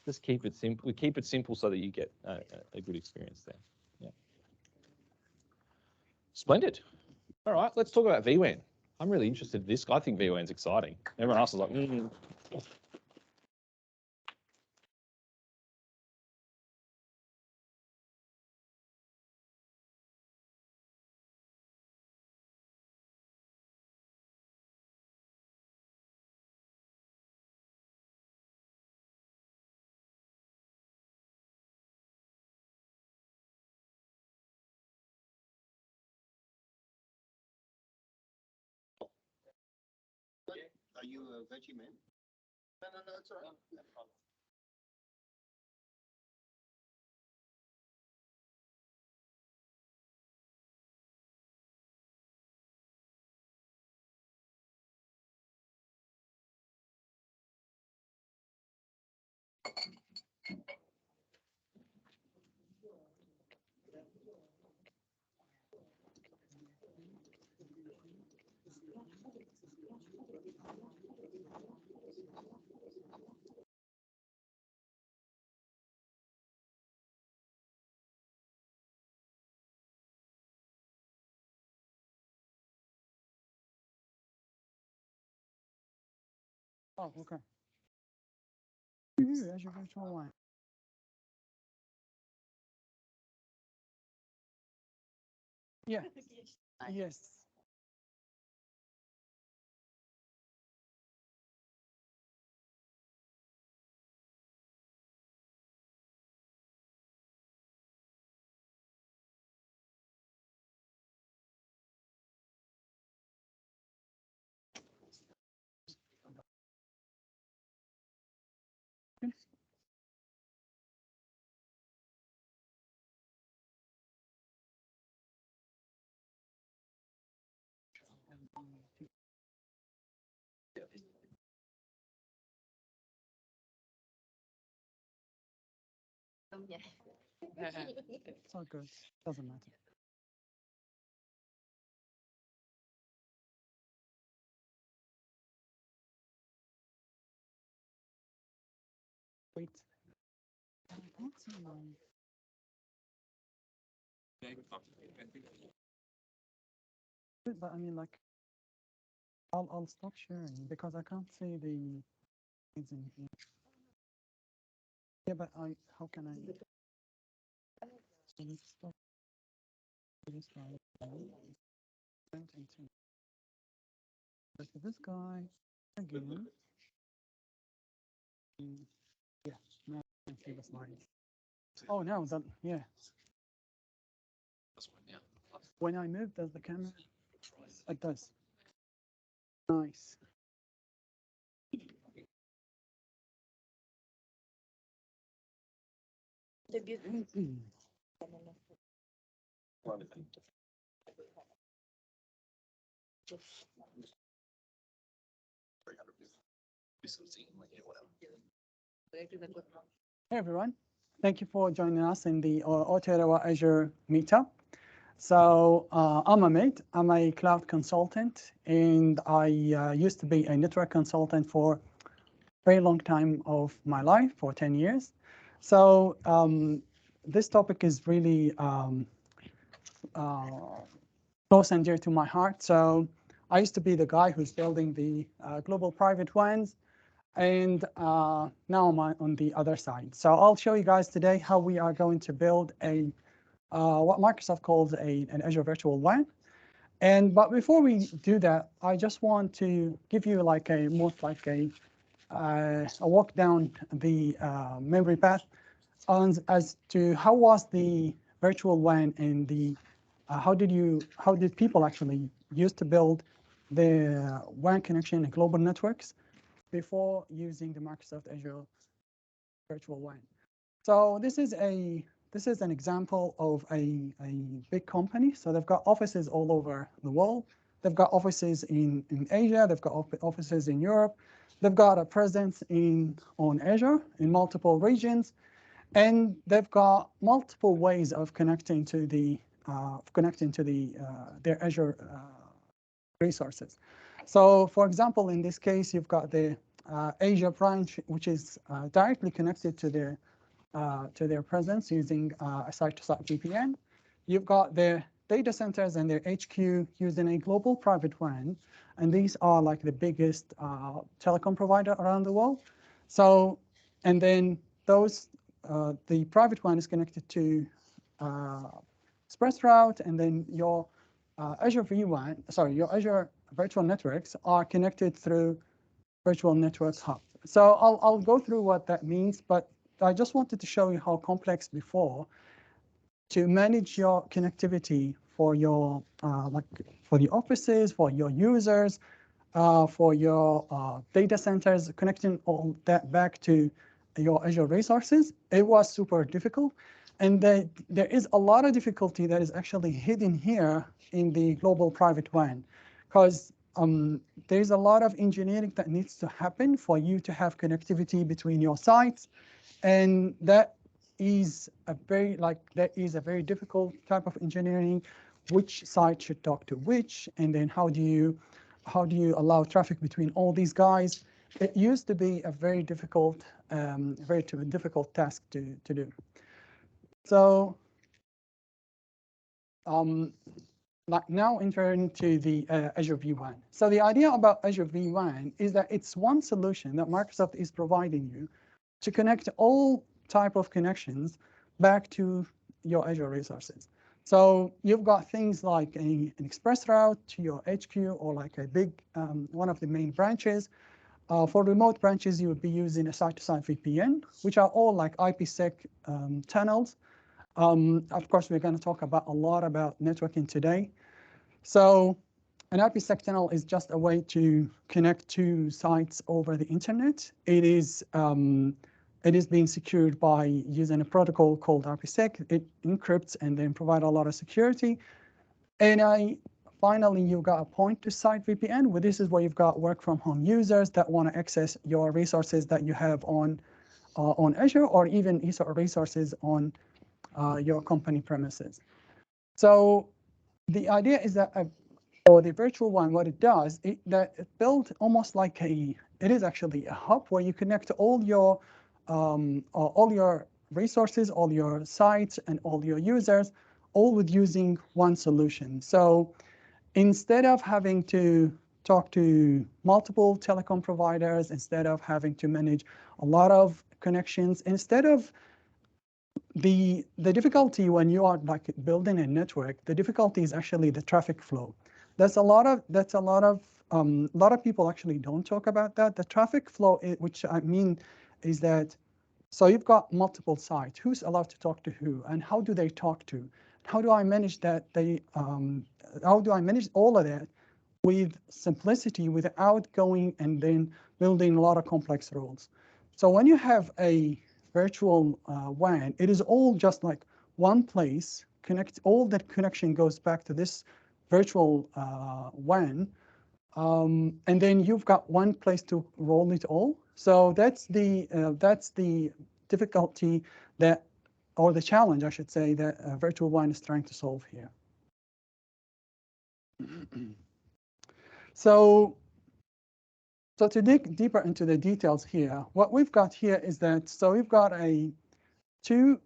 Just keep it simple. We keep it simple so that you get a good experience there. Yeah. Splendid. All right, let's talk about vWAN. I'm really interested in this. I think vWAN's exciting. Everyone else is like, Are you a veggie man? No, it's all right. No problem. Oh, okay. Azure Virtual WAN. Yeah. Yes. It's all good. Doesn't matter. Wait. I can't see my. But I mean, like, I'll stop sharing because I can't see the things in here. Yeah, but how can I? So let's stop this guy. But for this guy again. Yeah, now I can see the slides. Oh, now that yeah. When I move, does the camera? It does. Nice. Hey everyone, thank you for joining us in the Aotearoa Azure meetup. So I'm Amit, I'm a cloud consultant, and I used to be a network consultant for a very long time of my life, for 10 years. So this topic is really close and dear to my heart. So I used to be the guy who's building the global private WANs, and now I'm on the other side. So I'll show you guys today how we are going to build a what Microsoft calls an Azure Virtual WAN. But before we do that, I just want to give you like a walk down the memory path as to how was the virtual WAN and the how did people actually used to build the WAN connection and global networks before using the Microsoft Azure Virtual WAN. So this is an example of a big company. So they've got offices all over the world. They've got offices in Asia. They've got offices in Europe. They've got a presence on Azure in multiple regions, and they've got multiple ways of connecting to their Azure resources. So, for example, in this case, you've got the Asia branch, which is directly connected to their presence using a site-to-site VPN. You've got their data centers and their HQ using a global private WAN, and these are like the biggest telecom provider around the world. So, and then the private WAN is connected to ExpressRoute, and then your Azure VWAN, sorry, your Azure virtual networks are connected through Virtual Network Hub. So I'll go through what that means, but I just wanted to show you how complex before to manage your connectivity for your for the offices, for your users, for your data centers, connecting all that back to your Azure resources. It was super difficult, and there is a lot of difficulty that is actually hidden here in the global private WAN, because there's a lot of engineering that needs to happen for you to have connectivity between your sites, and that is a very difficult type of engineering. Which site should talk to which, and then how do you allow traffic between all these guys? It used to be a very difficult task to do. So like now entering to the Azure VWAN. So the idea about Azure VWAN is that it's one solution that Microsoft is providing you to connect all type of connections back to your Azure resources. So you've got things like an express route to your HQ, or like a big one of the main branches. For remote branches, you would be using a site-to-site VPN, which are all like IPsec tunnels. Of course, we're going to talk a lot about networking today. So an IPsec tunnel is just a way to connect two sites over the internet. It is being secured by using a protocol called IPsec. It encrypts and then provide a lot of security. And finally, you've got a point-to-site VPN, where this is where you've got work-from-home users that want to access your resources that you have on Azure, or even resources on your company premises. So the idea is that for the virtual WAN, what it does, it builds almost like it is actually a hub where you connect all your resources, all your sites, and all your users, all with using one solution. So instead of having to talk to multiple telecom providers, instead of having to manage a lot of connections, instead of the difficulty when you are like building a network, the difficulty is actually the traffic flow. A lot of people actually don't talk about that. The traffic flow, which I mean, is that so you've got multiple sites. Who's allowed to talk to who, and how do they talk to? How do I manage that? How do I manage all of that with simplicity, without going and then building a lot of complex rules? So when you have a virtual WAN, it is all just like one place. All that connection goes back to this virtual WAN, and then you've got one place to roll it all. So that's the difficulty that, or the challenge, I should say, that virtual WAN is trying to solve here. So to dig deeper into the details here, what we've got here is that, so we've got two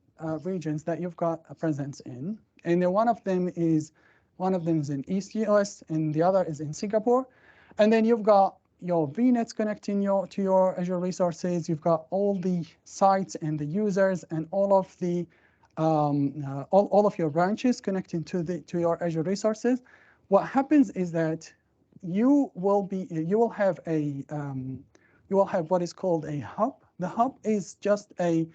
regions that you've got a presence in, and then one of them is One of them is in East US, and the other is in Singapore. And then you've got your VNets connecting to your Azure resources. You've got all the sites and the users and all of the all of your branches connecting to your Azure resources. What happens is that you will have what is called a hub. The hub is just a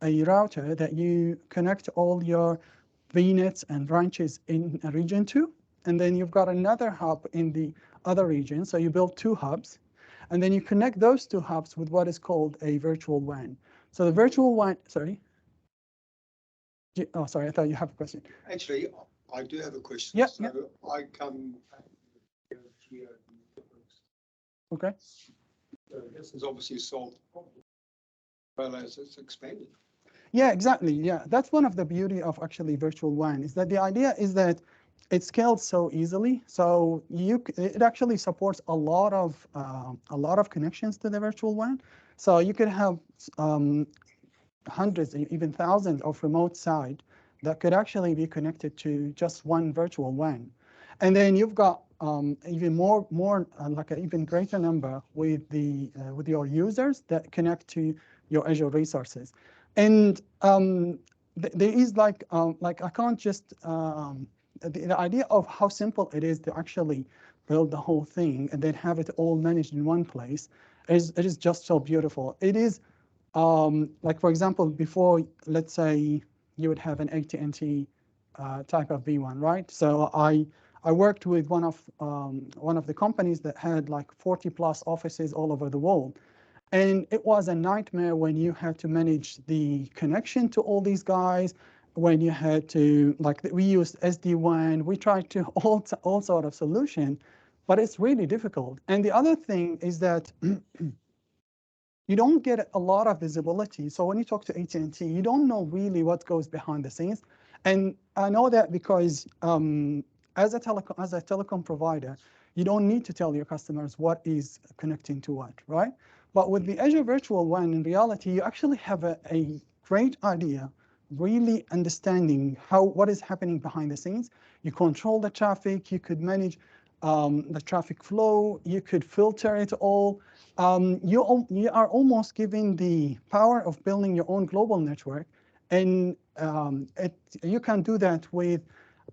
router that you connect all your VNets and branches in a region to, and then you've got another hub in the other region. So you build two hubs, and then you connect those two hubs with what is called a virtual WAN. So the virtual WAN, sorry. Oh, sorry, I thought you have a question. Actually, I do have a question. Yeah, so yeah. I come here. Okay. So this is obviously solved the problem, well as it's expanded. Yeah, exactly. Yeah, that's one of the beauty of actually virtual WAN is that the idea is that it scales so easily. So it actually supports a lot of connections to the virtual WAN. So you could have hundreds, even thousands of remote sites that could actually be connected to just one virtual WAN. And then you've got even more like an even greater number with your users that connect to your Azure resources. And there is like I can't just the idea of how simple it is to actually build the whole thing and then have it all managed in one place it is just so beautiful. It is like, for example, before, let's say you would have an AT&T type of V1, right? So I worked with one of the companies that had like 40 plus offices all over the world. And it was a nightmare when you had to manage the connection to all these guys, when you had to, like, we used SD-WAN, we tried to all sort of solution, but it's really difficult. And the other thing is that you don't get a lot of visibility. So when you talk to AT&T, you don't know really what goes behind the scenes. And I know that because as a telecom provider, you don't need to tell your customers what is connecting to what, right? But with the Azure Virtual WAN, in reality, you actually have a great idea, really understanding what is happening behind the scenes. You control the traffic, you could manage the traffic flow, you could filter it all. You are almost giving the power of building your own global network, and you can do that with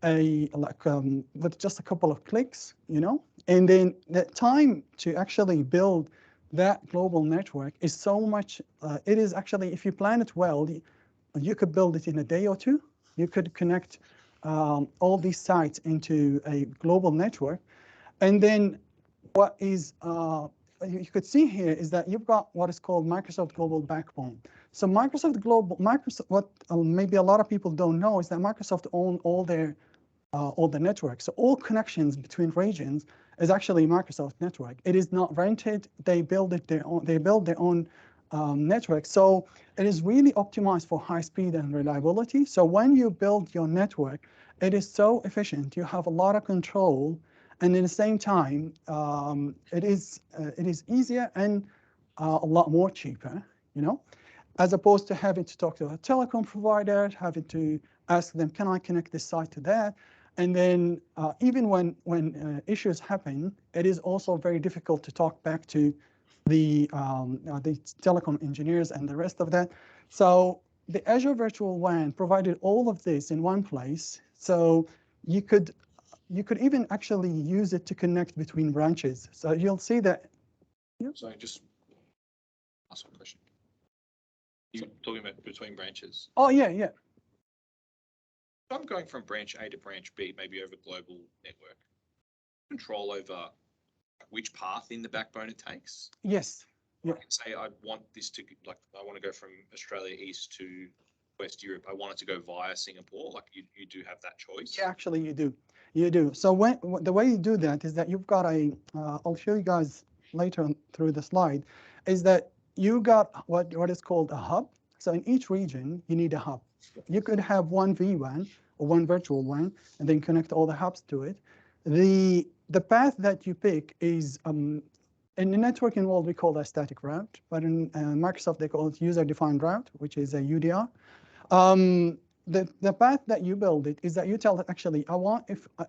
with just a couple of clicks, and then the time to actually build that global network is so much. It is actually, if you plan it well, you could build it in a day or two. You could connect all these sites into a global network, and then what is you could see here is that you've got what is called Microsoft Global Backbone. So what maybe a lot of people don't know is that Microsoft owns all the networks. So all connections between regions is actually Microsoft network. It is not rented. They build their own network. So it is really optimized for high speed and reliability. So when you build your network, it is so efficient. You have a lot of control. And at the same time, it is easier and a lot more cheaper, as opposed to having to talk to a telecom provider, having to ask them, can I connect this site to that? And then even when issues happen, it is also very difficult to talk back to the telecom engineers and the rest of that. So the Azure Virtual WAN provided all of this in one place. So you could even actually use it to connect between branches. So you'll see that. Yeah. So just ask one question. You're talking about between branches. Oh, yeah. I'm going from branch A to branch B, maybe over global network. Control over which path in the backbone it takes. Yes. Yeah. I can say I want this to, like, I want to go from Australia East to West Europe. I want it to go via Singapore. Like you do have that choice. Yeah, actually you do. You do. So the way you do that is that you've got I'll show you guys later on through the slide, is that you got what is called a hub. So in each region, you need a hub. You could have one V1 or one virtual WAN and then connect all the hubs to it. The path that you pick is, in the networking world, we call that static route, but in Microsoft, they call it user-defined route, which is a UDR. the path that you build it is that you tell it, actually,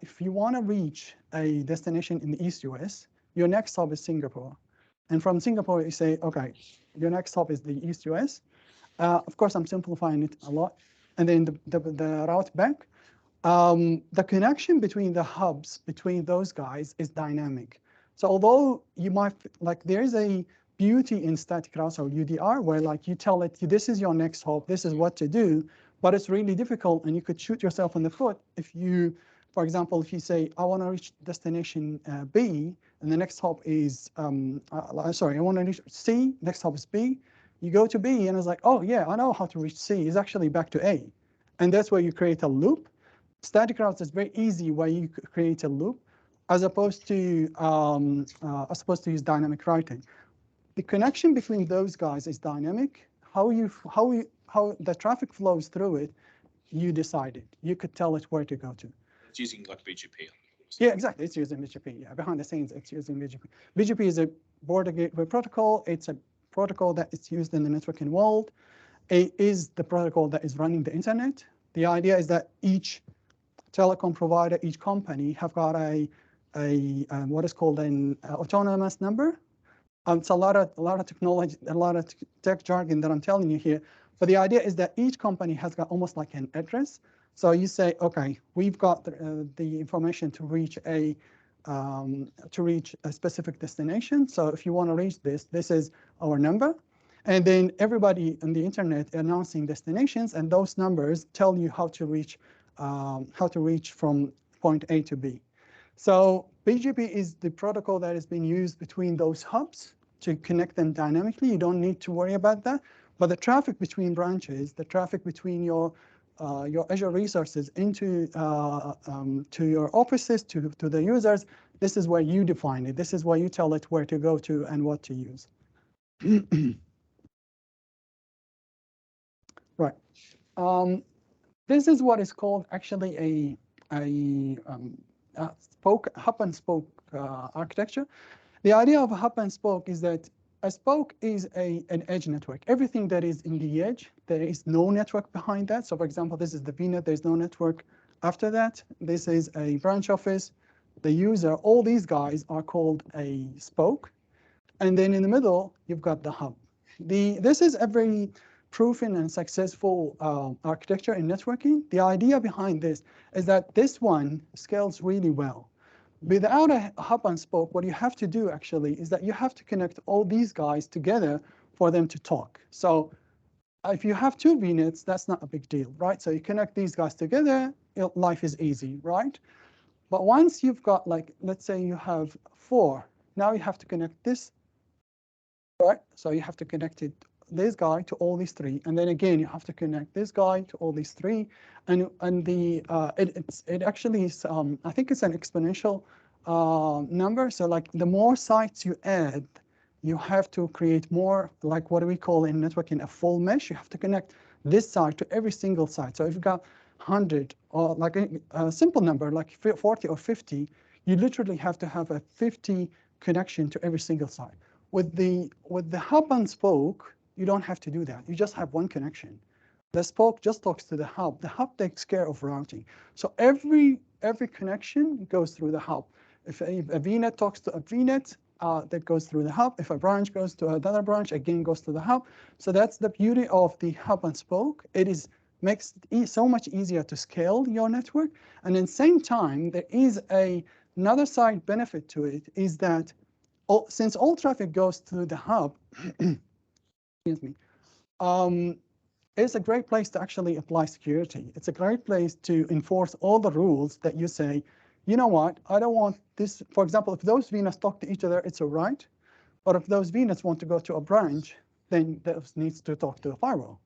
if you want to reach a destination in the East US, your next stop is Singapore. And from Singapore, you say, okay, your next stop is the East US. Of course, I'm simplifying it a lot. And then the route back. The connection between the hubs, between those guys, is dynamic. So although you might, like, there is a beauty in static routes or UDR, where like you tell it, this is your next hop, this is what to do, but it's really difficult, and you could shoot yourself in the foot if you, for example, if you say, I want to reach destination B, and the next hop is, sorry, I want to reach C, next hop is B, you go to B, and it's like, oh yeah, I know how to reach C, it's actually back to A. And that's where you create a loop. Static routes is very easy where you create a loop, as opposed to use dynamic routing. The connection between those guys is dynamic. How the traffic flows through it, you decide it. You could tell it where to go to. It's using like BGP. Yeah, exactly. It's using BGP. Yeah, behind the scenes, it's using BGP. BGP is a border gateway protocol. It's a protocol that is used in the networking world. It is the protocol that is running the internet. The idea is that each telecom provider, each company have got a what is called an autonomous number. It's a lot of technology, a lot of tech jargon that I'm telling you here. But the idea is that each company has got almost like an address. So you say, okay, we've got the information to reach a specific destination. So if you want to reach this is our number. And then everybody on the internet announcing destinations, and those numbers tell you how to reach from point A to B. So BGP is the protocol that is being used between those hubs to connect them dynamically. You don't need to worry about that. But the traffic between branches, the traffic between your Azure resources into to your offices, to the users, this is where you define it. This is where you tell it where to go to and what to use. Right. This is what is called actually a hub and spoke architecture. The idea of a hub and spoke is that a spoke is an edge network. Everything that is in the edge, there is no network behind that. So for example, this is the VNet, there's no network after that. This is a branch office, the user, all these guys are called a spoke. And then in the middle, you've got the hub. This is a very proven and successful architecture in networking. The idea behind this is that this one scales really well. Without a hub and spoke, what you have to do actually is that you have to connect all these guys together for them to talk. So if you have two VNets, that's not a big deal, right? So you connect these guys together, life is easy, right? But once you've got, like, let's say you have 4, now you have to connect this, right? So you have to connect this guy to all these 3, and then again you have to connect this guy to all these 3, and it actually is I think it's an exponential number. So like the more sites you add, you have to create more, like what do we call in networking a full mesh. You have to connect this site to every single site. So if you've got 100 or like a simple number like 40 or 50, you literally have to have a 50 connection to every single site. With the hub and spoke, you don't have to do that. You just have one connection. The spoke just talks to the hub. The hub takes care of routing. So every connection goes through the hub. If a VNet talks to a VNet, that goes through the hub. If a branch goes to another branch, again goes to the hub. So that's the beauty of the hub and spoke. It makes it so much easier to scale your network. And at the same time, there is another side benefit to it, is that since all traffic goes through the hub, excuse me, it's a great place to actually apply security. It's a great place to enforce all the rules that you say, you know what, I don't want this. For example, if those VNets talk to each other, it's all right. But if those VNets want to go to a branch, then those needs to talk to a firewall.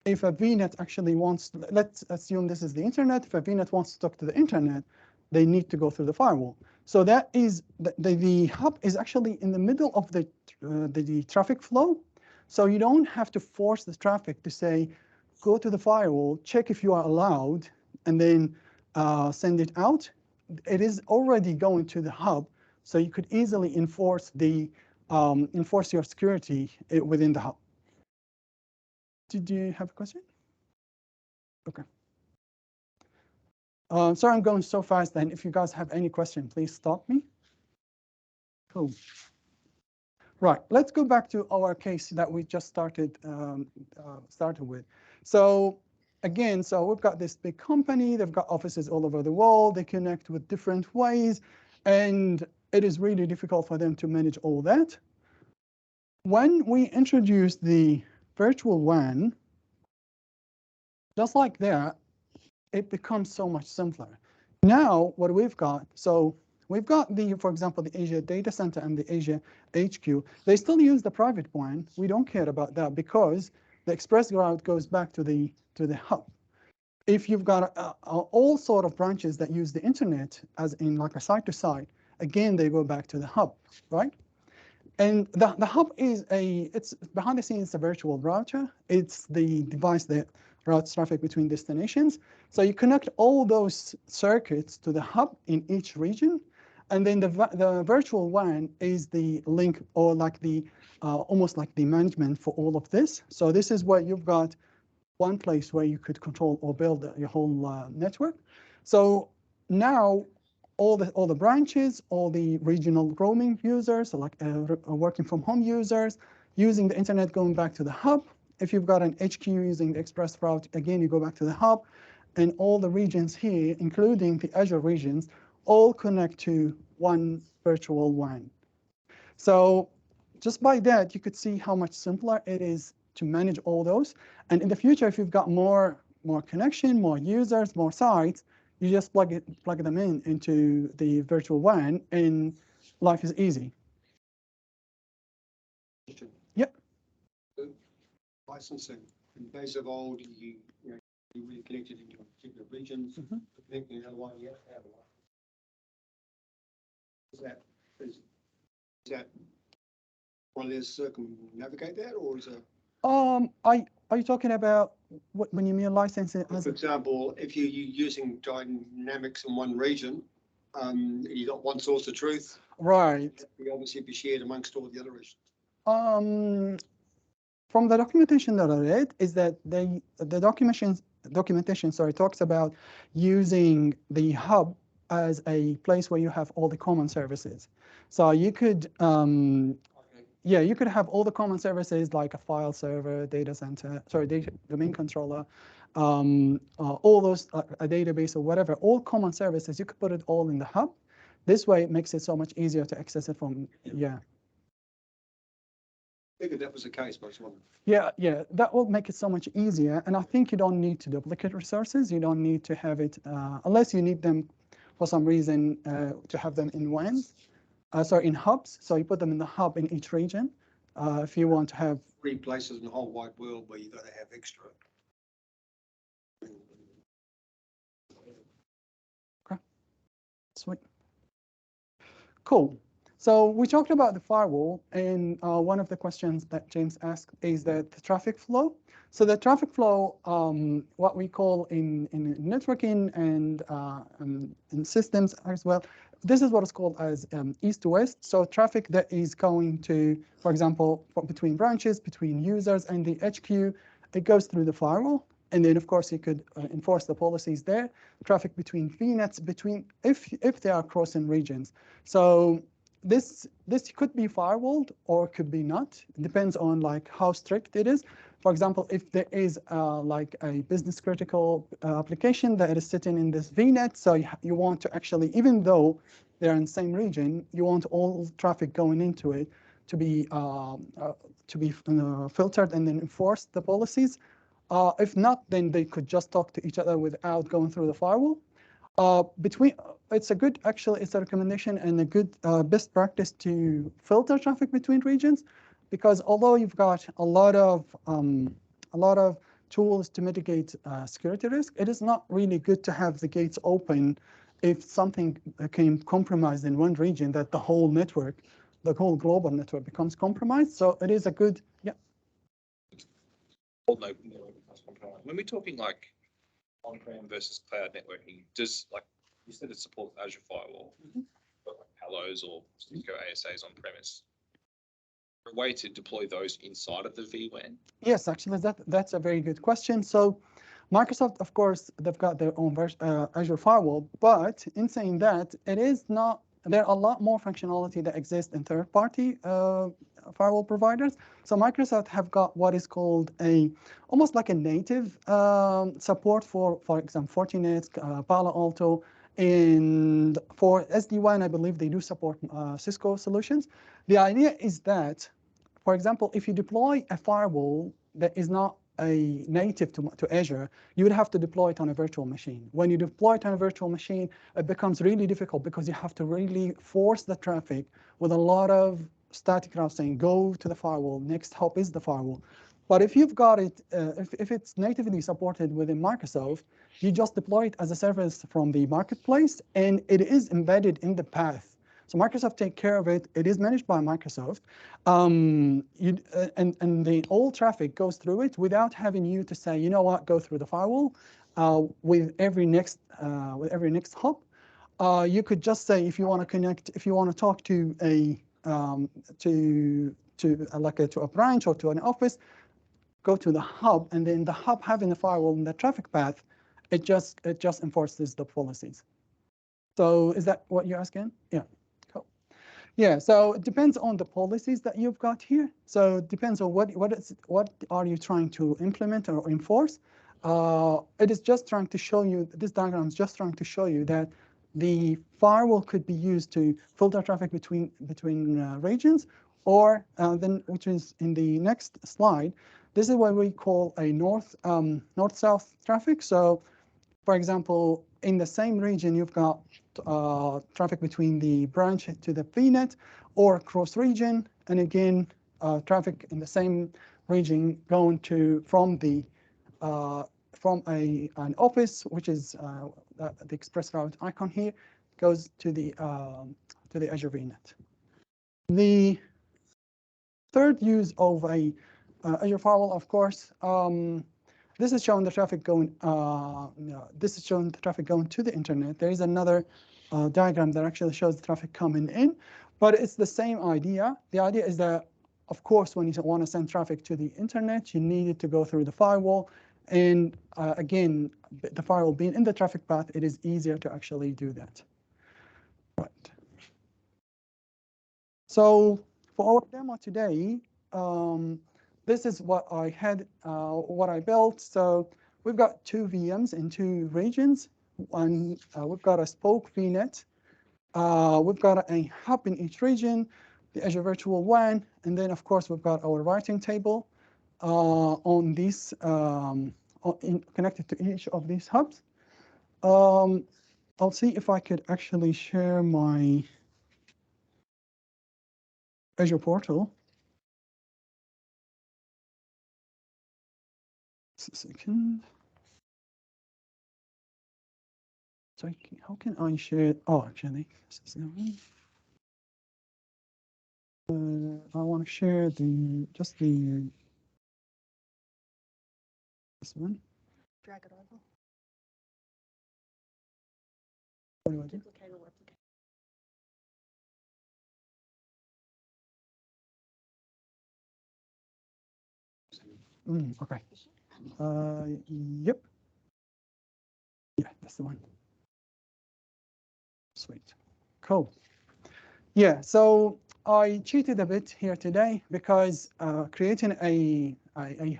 If a VNet actually wants, let's assume this is the internet. If a VNet wants to talk to the internet, they need to go through the firewall. So that is, the hub is actually in the middle of the traffic flow. So you don't have to force the traffic to say, go to the firewall, check if you are allowed, and then send it out. It is already going to the hub, so you could easily enforce your security within the hub. Did you have a question? Okay. Sorry, I'm going so fast. And if you guys have any question, please stop me. Cool. Right, let's go back to our case that we just started with. So again, so we've got this big company, they've got offices all over the world, they connect with different ways, and it is really difficult for them to manage all that. When we introduce the virtual WAN, just like that, it becomes so much simpler. Now, what we've got, so we've got for example, the Azure data center and the Azure HQ. They still use the private WAN. We don't care about that because the express route goes back to the hub. If you've got all sort of branches that use the internet, as in like a site to site, again, they go back to the hub, right? And the hub is it's behind the scenes, a virtual router. It's the device that routes traffic between destinations. So you connect all those circuits to the hub in each region. And then the virtual WAN is the link, or like the almost like the management for all of this. So this is where you've got one place where you could control or build your whole network. So now all the branches, all the regional roaming users, so like working from home users, using the internet going back to the hub. If you've got an HQ using the express route, again, you go back to the hub, and all the regions here, including the Azure regions, all connect to one virtual WAN. So just by that, you could see how much simpler it is to manage all those. And in the future, if you've got more connection, more users, more sites, you just plug them into the virtual WAN, and life is easy. Yep. Licensing. In days of old, you really connected in your particular regions. Connecting another one, you have to have one. Is that one of those circumnavigate that, or is it? Are you talking about when you mean licensing? For example, if you're using dynamics in one region, you got one source of truth. Right. We obviously be shared amongst all the other regions. From the documentation that I read, is that the documentation talks about using the hub as a place where you have all the common services. So you could you could have all the common services like a file server, data center, data domain controller, all those, a database or whatever, all common services, you could put it all in the hub. This way it makes it so much easier to access it from, I figured that was the case, but I was wondering. Yeah, that will make it so much easier. And I think you don't need to duplicate resources. You don't need to have it, unless you need them for some reason to have them in WANs. In hubs. So you put them in the hub in each region. If you want to have 3 places in the whole wide world where you got to have extra. Okay. Sweet. Cool. So we talked about the firewall, and one of the questions that James asked is that the traffic flow. So the traffic flow, what we call in networking and in systems as well, this is what is called as east to west. So traffic that is going to, for example, between branches, between users and the HQ, it goes through the firewall. And then, of course, you could enforce the policies there. Traffic between VNets, if they are crossing regions. So this could be firewalled or could be not. It depends on like how strict it is. For example, if there is like a business critical application that is sitting in this VNet, so you want to actually, even though they're in the same region, you want all traffic going into it to be filtered and then enforce the policies. If not, then they could just talk to each other without going through the firewall. It's a recommendation and a good best practice to filter traffic between regions, because although you've got a lot of tools to mitigate security risk, it is not really good to have the gates open if something became compromised in one region, that the whole network, the whole global network becomes compromised. So it is a good, When we're talking like on-prem versus cloud networking, does, like you said, it supports Azure Firewall, but like Palos or Cisco ASAs on premise. A way to deploy those inside of the vWAN? Yes, actually, that's a very good question. So Microsoft, of course, they've got their own Azure firewall, but in saying that, it is not, there are a lot more functionality that exists in third-party firewall providers. So Microsoft have got what is called almost like a native support for example, Fortinet, Palo Alto, and for SD-WAN, I believe they do support Cisco solutions. The idea is that, for example, if you deploy a firewall that is not a native to Azure, you would have to deploy it on a virtual machine. When you deploy it on a virtual machine, it becomes really difficult because you have to really force the traffic with a lot of static routes saying, go to the firewall, next hop is the firewall. But if you've got it, if it's natively supported within Microsoft, you just deploy it as a service from the marketplace, and it is embedded in the path. So Microsoft take care of it. It is managed by Microsoft, and the all traffic goes through it without having you to say, you know what, go through the firewall with every next hop. You could just say if you want to connect, if you want to talk to a to a branch or to an office, go to the hub, and then the hub having the firewall in the traffic path, it just enforces the policies. So is that what you're asking? Yeah. Cool. Yeah. So it depends on the policies that you've got here. So it depends on what are you trying to implement or enforce. It is just trying to show you, this diagram is just trying to show you that the firewall could be used to filter traffic between regions, or then, which is in the next slide, this is what we call a north-south traffic. So, for example, in the same region, you've got traffic between the branch to the VNet, or cross-region, and again, traffic in the same region going to from an office, which is the express route icon here, goes to the Azure VNet. The third use of a Azure firewall, of course, this is showing the traffic going. This is showing the traffic going to the internet. There is another diagram that actually shows the traffic coming in, but it's the same idea. The idea is that, of course, when you want to send traffic to the internet, you need it to go through the firewall. And again, the firewall being in the traffic path, it is easier to actually do that. Right. So for our demo today, this is what I had, what I built. So we've got 2 VMs in 2 regions. One, we've got a spoke VNet. We've got a hub in each region, the Azure Virtual WAN, and then of course we've got our routing table on this, connected to each of these hubs. I'll see if I could actually share my Azure portal. Just a second. So how can I share? Oh, actually, this is the one. I want to share this one. Drag it over. What do I do? Duplicate or replicate. Okay. Yep. Yeah, that's the one. Sweet. Cool. Yeah, so I cheated a bit here today because creating a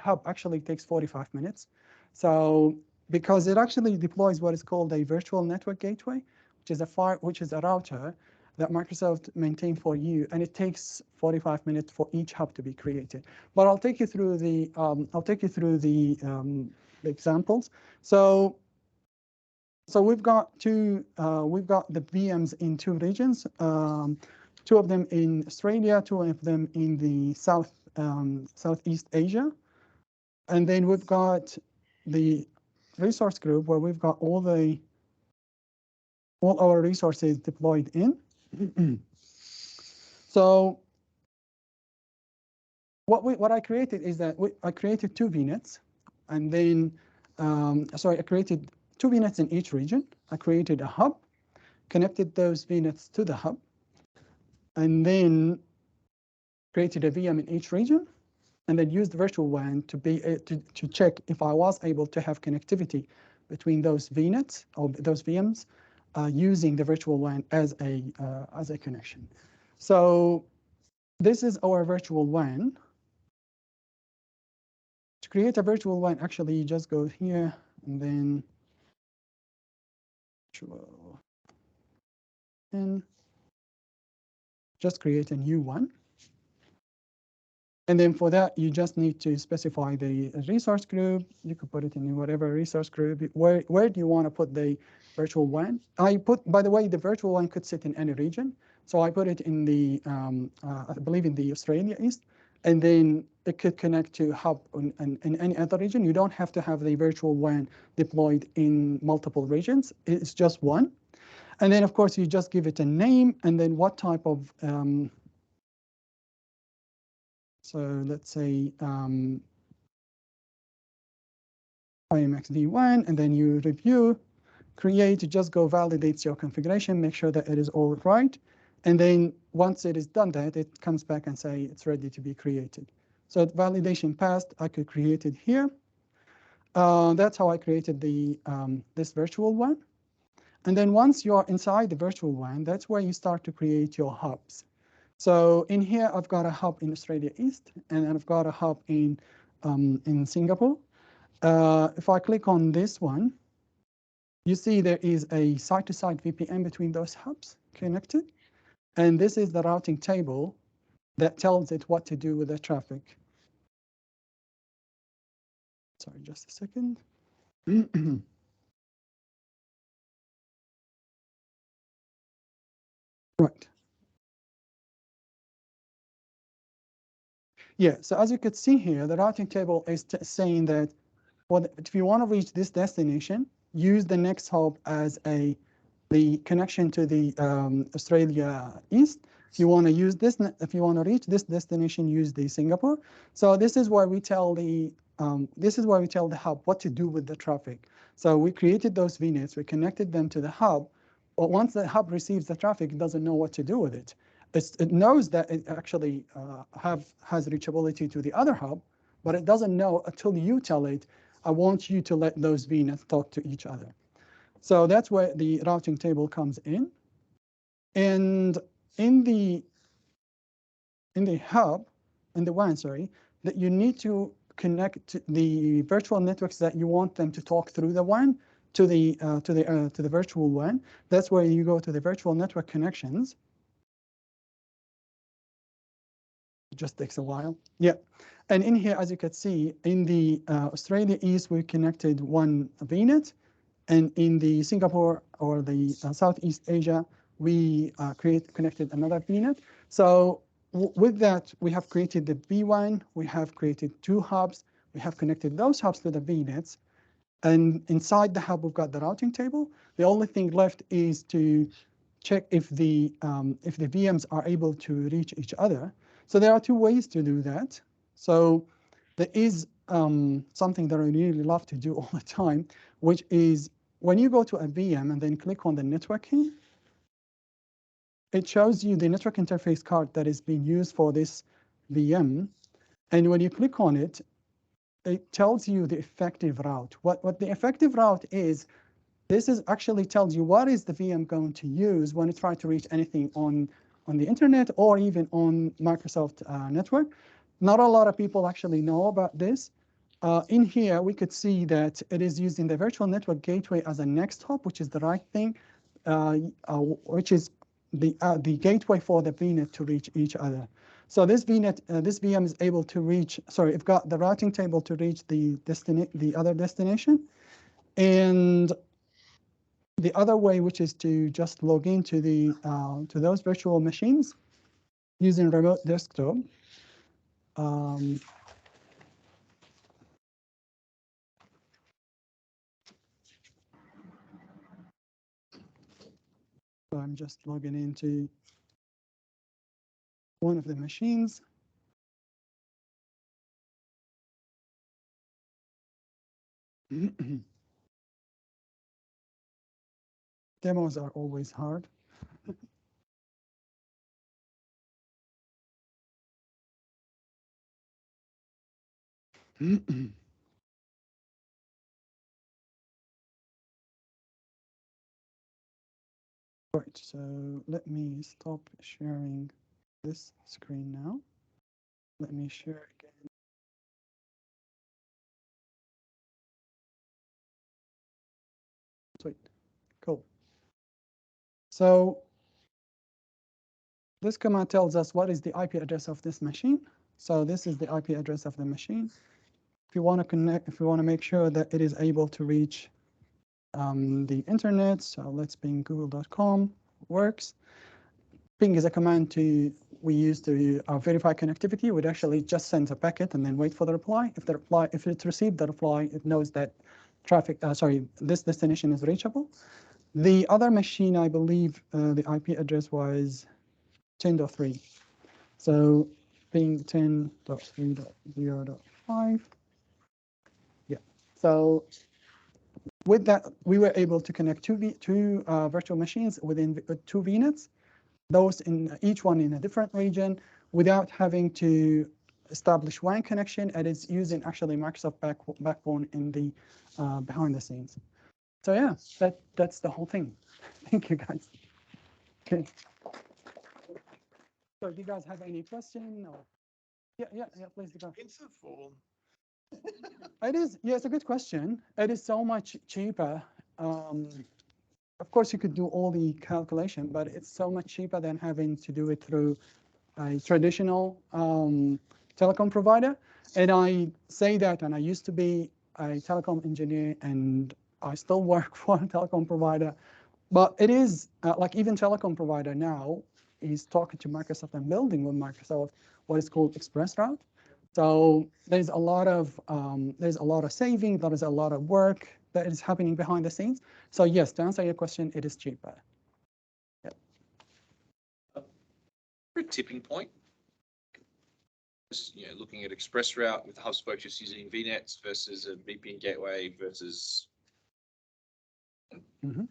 hub actually takes 45 minutes. So because it actually deploys what is called a virtual network gateway, which is a router that Microsoft maintains for you, and it takes 45 minutes for each hub to be created. But I'll take you through the examples. So we've got the VMs in 2 regions, 2 of them in Australia, 2 of them in the Southeast Asia, and then we've got the resource group where we've got all our resources deployed in. So what I created is that I created 2 VNets, and then I created 2 VNets in each region. I created a hub, connected those VNets to the hub, and then created a VM in each region, and then use the virtual WAN to to check if I was able to have connectivity between those VNets or those VMs using the virtual WAN as a connection. So this is our virtual WAN. To create a virtual WAN, actually, you just go here and then and just create a new one. And then for that, you just need to specify the resource group. You could put it in whatever resource group. Where do you want to put the virtual WAN? By the way, the virtual WAN could sit in any region. So I put it in the, I believe in the Australia East, and then it could connect to hub in any other region. You don't have to have the virtual WAN deployed in multiple regions. It's just one. And then, of course, you just give it a name and then what type of, so let's say IMXD1, and then you review, create, just go validates your configuration, make sure that it is all right. And then once it is done that, it comes back and say it's ready to be created. So validation passed, I could create it here. That's how I created the this virtual WAN. And then once you are inside the virtual WAN, that's where you start to create your hubs. So in here, I've got a hub in Australia East, and I've got a hub in Singapore. If I click on this one, you see there is a site-to-site VPN between those hubs connected. And this is the routing table that tells it what to do with the traffic. Sorry, just a second. Right. Yeah, so as you could see here, the routing table is saying that if you want to reach this destination, use the next hub as the connection to the Australia East. If you want to use this, if you want to reach this destination, use the Singapore. So this is where we tell the hub what to do with the traffic. So we created those VNets, we connected them to the hub, but once the hub receives the traffic, it doesn't know what to do with it. It knows that it actually has reachability to the other hub, but it doesn't know until you tell it, I want you to let those VNets talk to each other. So that's where the routing table comes in. And in the hub, in the WAN, sorry, that you need to connect to the virtual networks that you want them to talk through the WAN to the virtual WAN. That's where you go to the virtual network connections. It just takes a while. Yeah. And in here, as you can see, in the Australia East, we connected one VNet. And in the Singapore or the Southeast Asia, we connected another VNet. So with that, we have created the V1, we have created two hubs, we have connected those hubs to the VNets. And inside the hub, we've got the routing table. The only thing left is to check if the VMs are able to reach each other. So there are two ways to do that. So there is something that I really love to do all the time, which is when you go to a VM and then click on the networking, it shows you the network interface card that is being used for this VM. And when you click on it, it tells you the effective route. What the effective route is, this is actually tells you what is the VM going to use when it tries to reach anything on the internet or even on Microsoft network. Not a lot of people actually know about this. In here, we could see that it is using the virtual network gateway as a next hop, which is the right thing, which is the gateway for the VNet to reach each other. So this VNet, this VM is able to reach, sorry, it's got the routing table to reach the other destination. And the other way, which is to just log into to those virtual machines using remote desktop. So I'm just logging into one of the machines. Demos are always hard. Right, so let me stop sharing this screen now. Let me share again. Sweet, cool. So this command tells us what is the IP address of this machine. So this is the IP address of the machine. If you want to connect, if you want to make sure that it is able to reach the internet, so let's ping google.com, works. Ping is a command we use to verify connectivity. We'd actually just send a packet and then wait for the reply. If it received the reply, it knows that this destination is reachable. The other machine, I believe, the IP address was 10.3. So ping 10.3.0.5. Yeah. So with that, we were able to connect two virtual machines within 2 VNets, those in each one in a different region, without having to establish WAN connection, and it's using actually Microsoft backbone in the behind the scenes. So yeah, that's the whole thing. Thank you, guys. Okay. So do you guys have any question? Or? Yeah, please go. Expensive or? It is, yeah, it's a good question. It is so much cheaper. Of course, you could do all the calculation, but it's so much cheaper than having to do it through a traditional telecom provider. And I say that, and I used to be a telecom engineer, and I still work for a telecom provider. But it is, like even telecom provider now is talking to Microsoft and building with Microsoft what is called ExpressRoute. So there's a lot of saving, there is a lot of work that is happening behind the scenes. So yes, to answer your question, it is cheaper. Yep. A tipping point. You know, looking at ExpressRoute with HubSpot just using VNets versus a VPN gateway versus. Mm-hmm.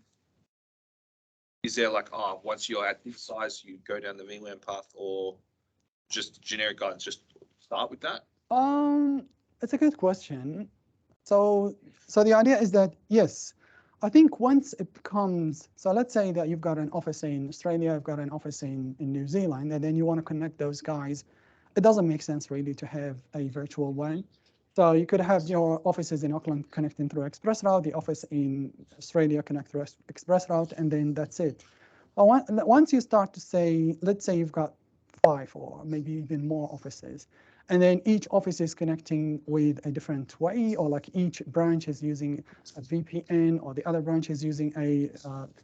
Is there like, once you're at this size, you go down the VLAN path, or just generic guidance, just start with that? It's a good question. So the idea is that, yes, I think once it becomes, so let's say that you've got an office in Australia, you've got an office in New Zealand, and then you want to connect those guys. It doesn't make sense really to have a virtual WAN. So you could have your offices in Auckland connecting through ExpressRoute, the office in Australia connect through ExpressRoute, and then that's it. But once you start to say, let's say you've got 5 or maybe even more offices, and then each office is connecting with a different way, or like each branch is using a VPN, or the other branch is using a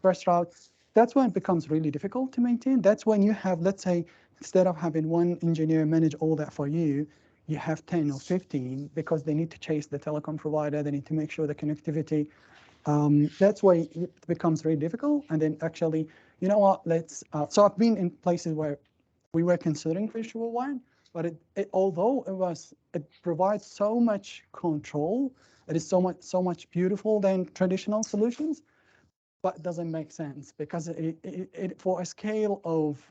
ExpressRoute, that's when it becomes really difficult to maintain. That's when you have, let's say, instead of having one engineer manage all that for you, you have 10 or 15 because they need to chase the telecom provider. They need to make sure the connectivity. That's why it becomes very difficult. And then actually, you know what, so I've been in places where we were considering virtual WAN, but although it provides so much control, it is so much beautiful than traditional solutions, but it doesn't make sense because for a scale of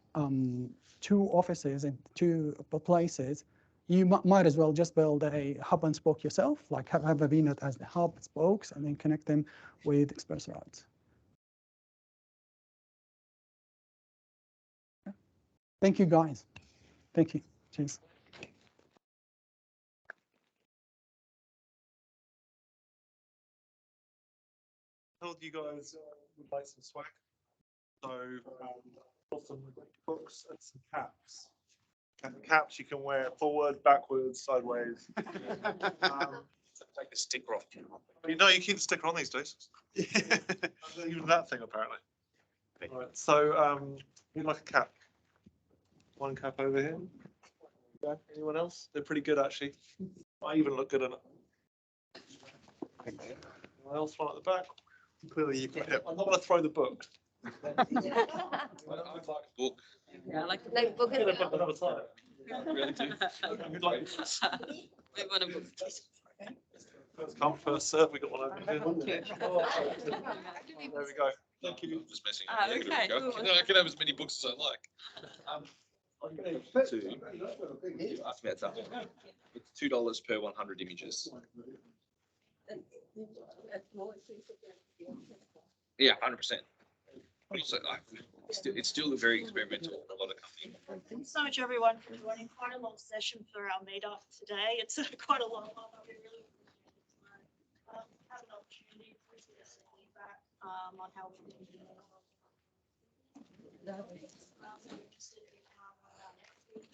2 offices and 2 places, you might as well just build a hub and spoke yourself, like have a VNet as the hub, spokes, and then connect them with ExpressRoutes. Yeah. Thank you, guys. Thank you. Cheers. Told you guys would like some swag. So got some books and some caps. And the caps you can wear forward, backwards, sideways. Take the sticker off. You know, you keep the sticker on these days. Even that thing, apparently. All right, so we'd like a cap. One cap over here. Yeah, anyone else? They're pretty good, actually. I even look good in it. Anyone else? One at the back. Clearly, you've got it. I'm not going to throw the book. I'd like a book. Yeah, I like to play book. Get a book another time. Really do. We'd like We want a book. first come, first serve. We got one over here. There we go. Thank you. Just messing. Okay, There we go. cool. I can have as many books as I like. You asked me about something. It's $2 per 100 images. Yeah, 100%. So it's still very experimental for a lot of companies. Thanks so much, everyone, for joining. Quite a long session for our meetup today. It's quite a long one. I really have an opportunity to get some feedback on how we can do it. Interested in how our next week.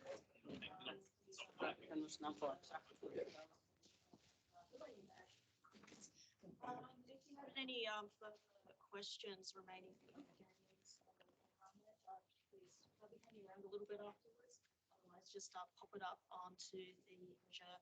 If you have any further questions remaining for the games, please probably hang around a little bit afterwards. Otherwise, just pop it up onto the Azure.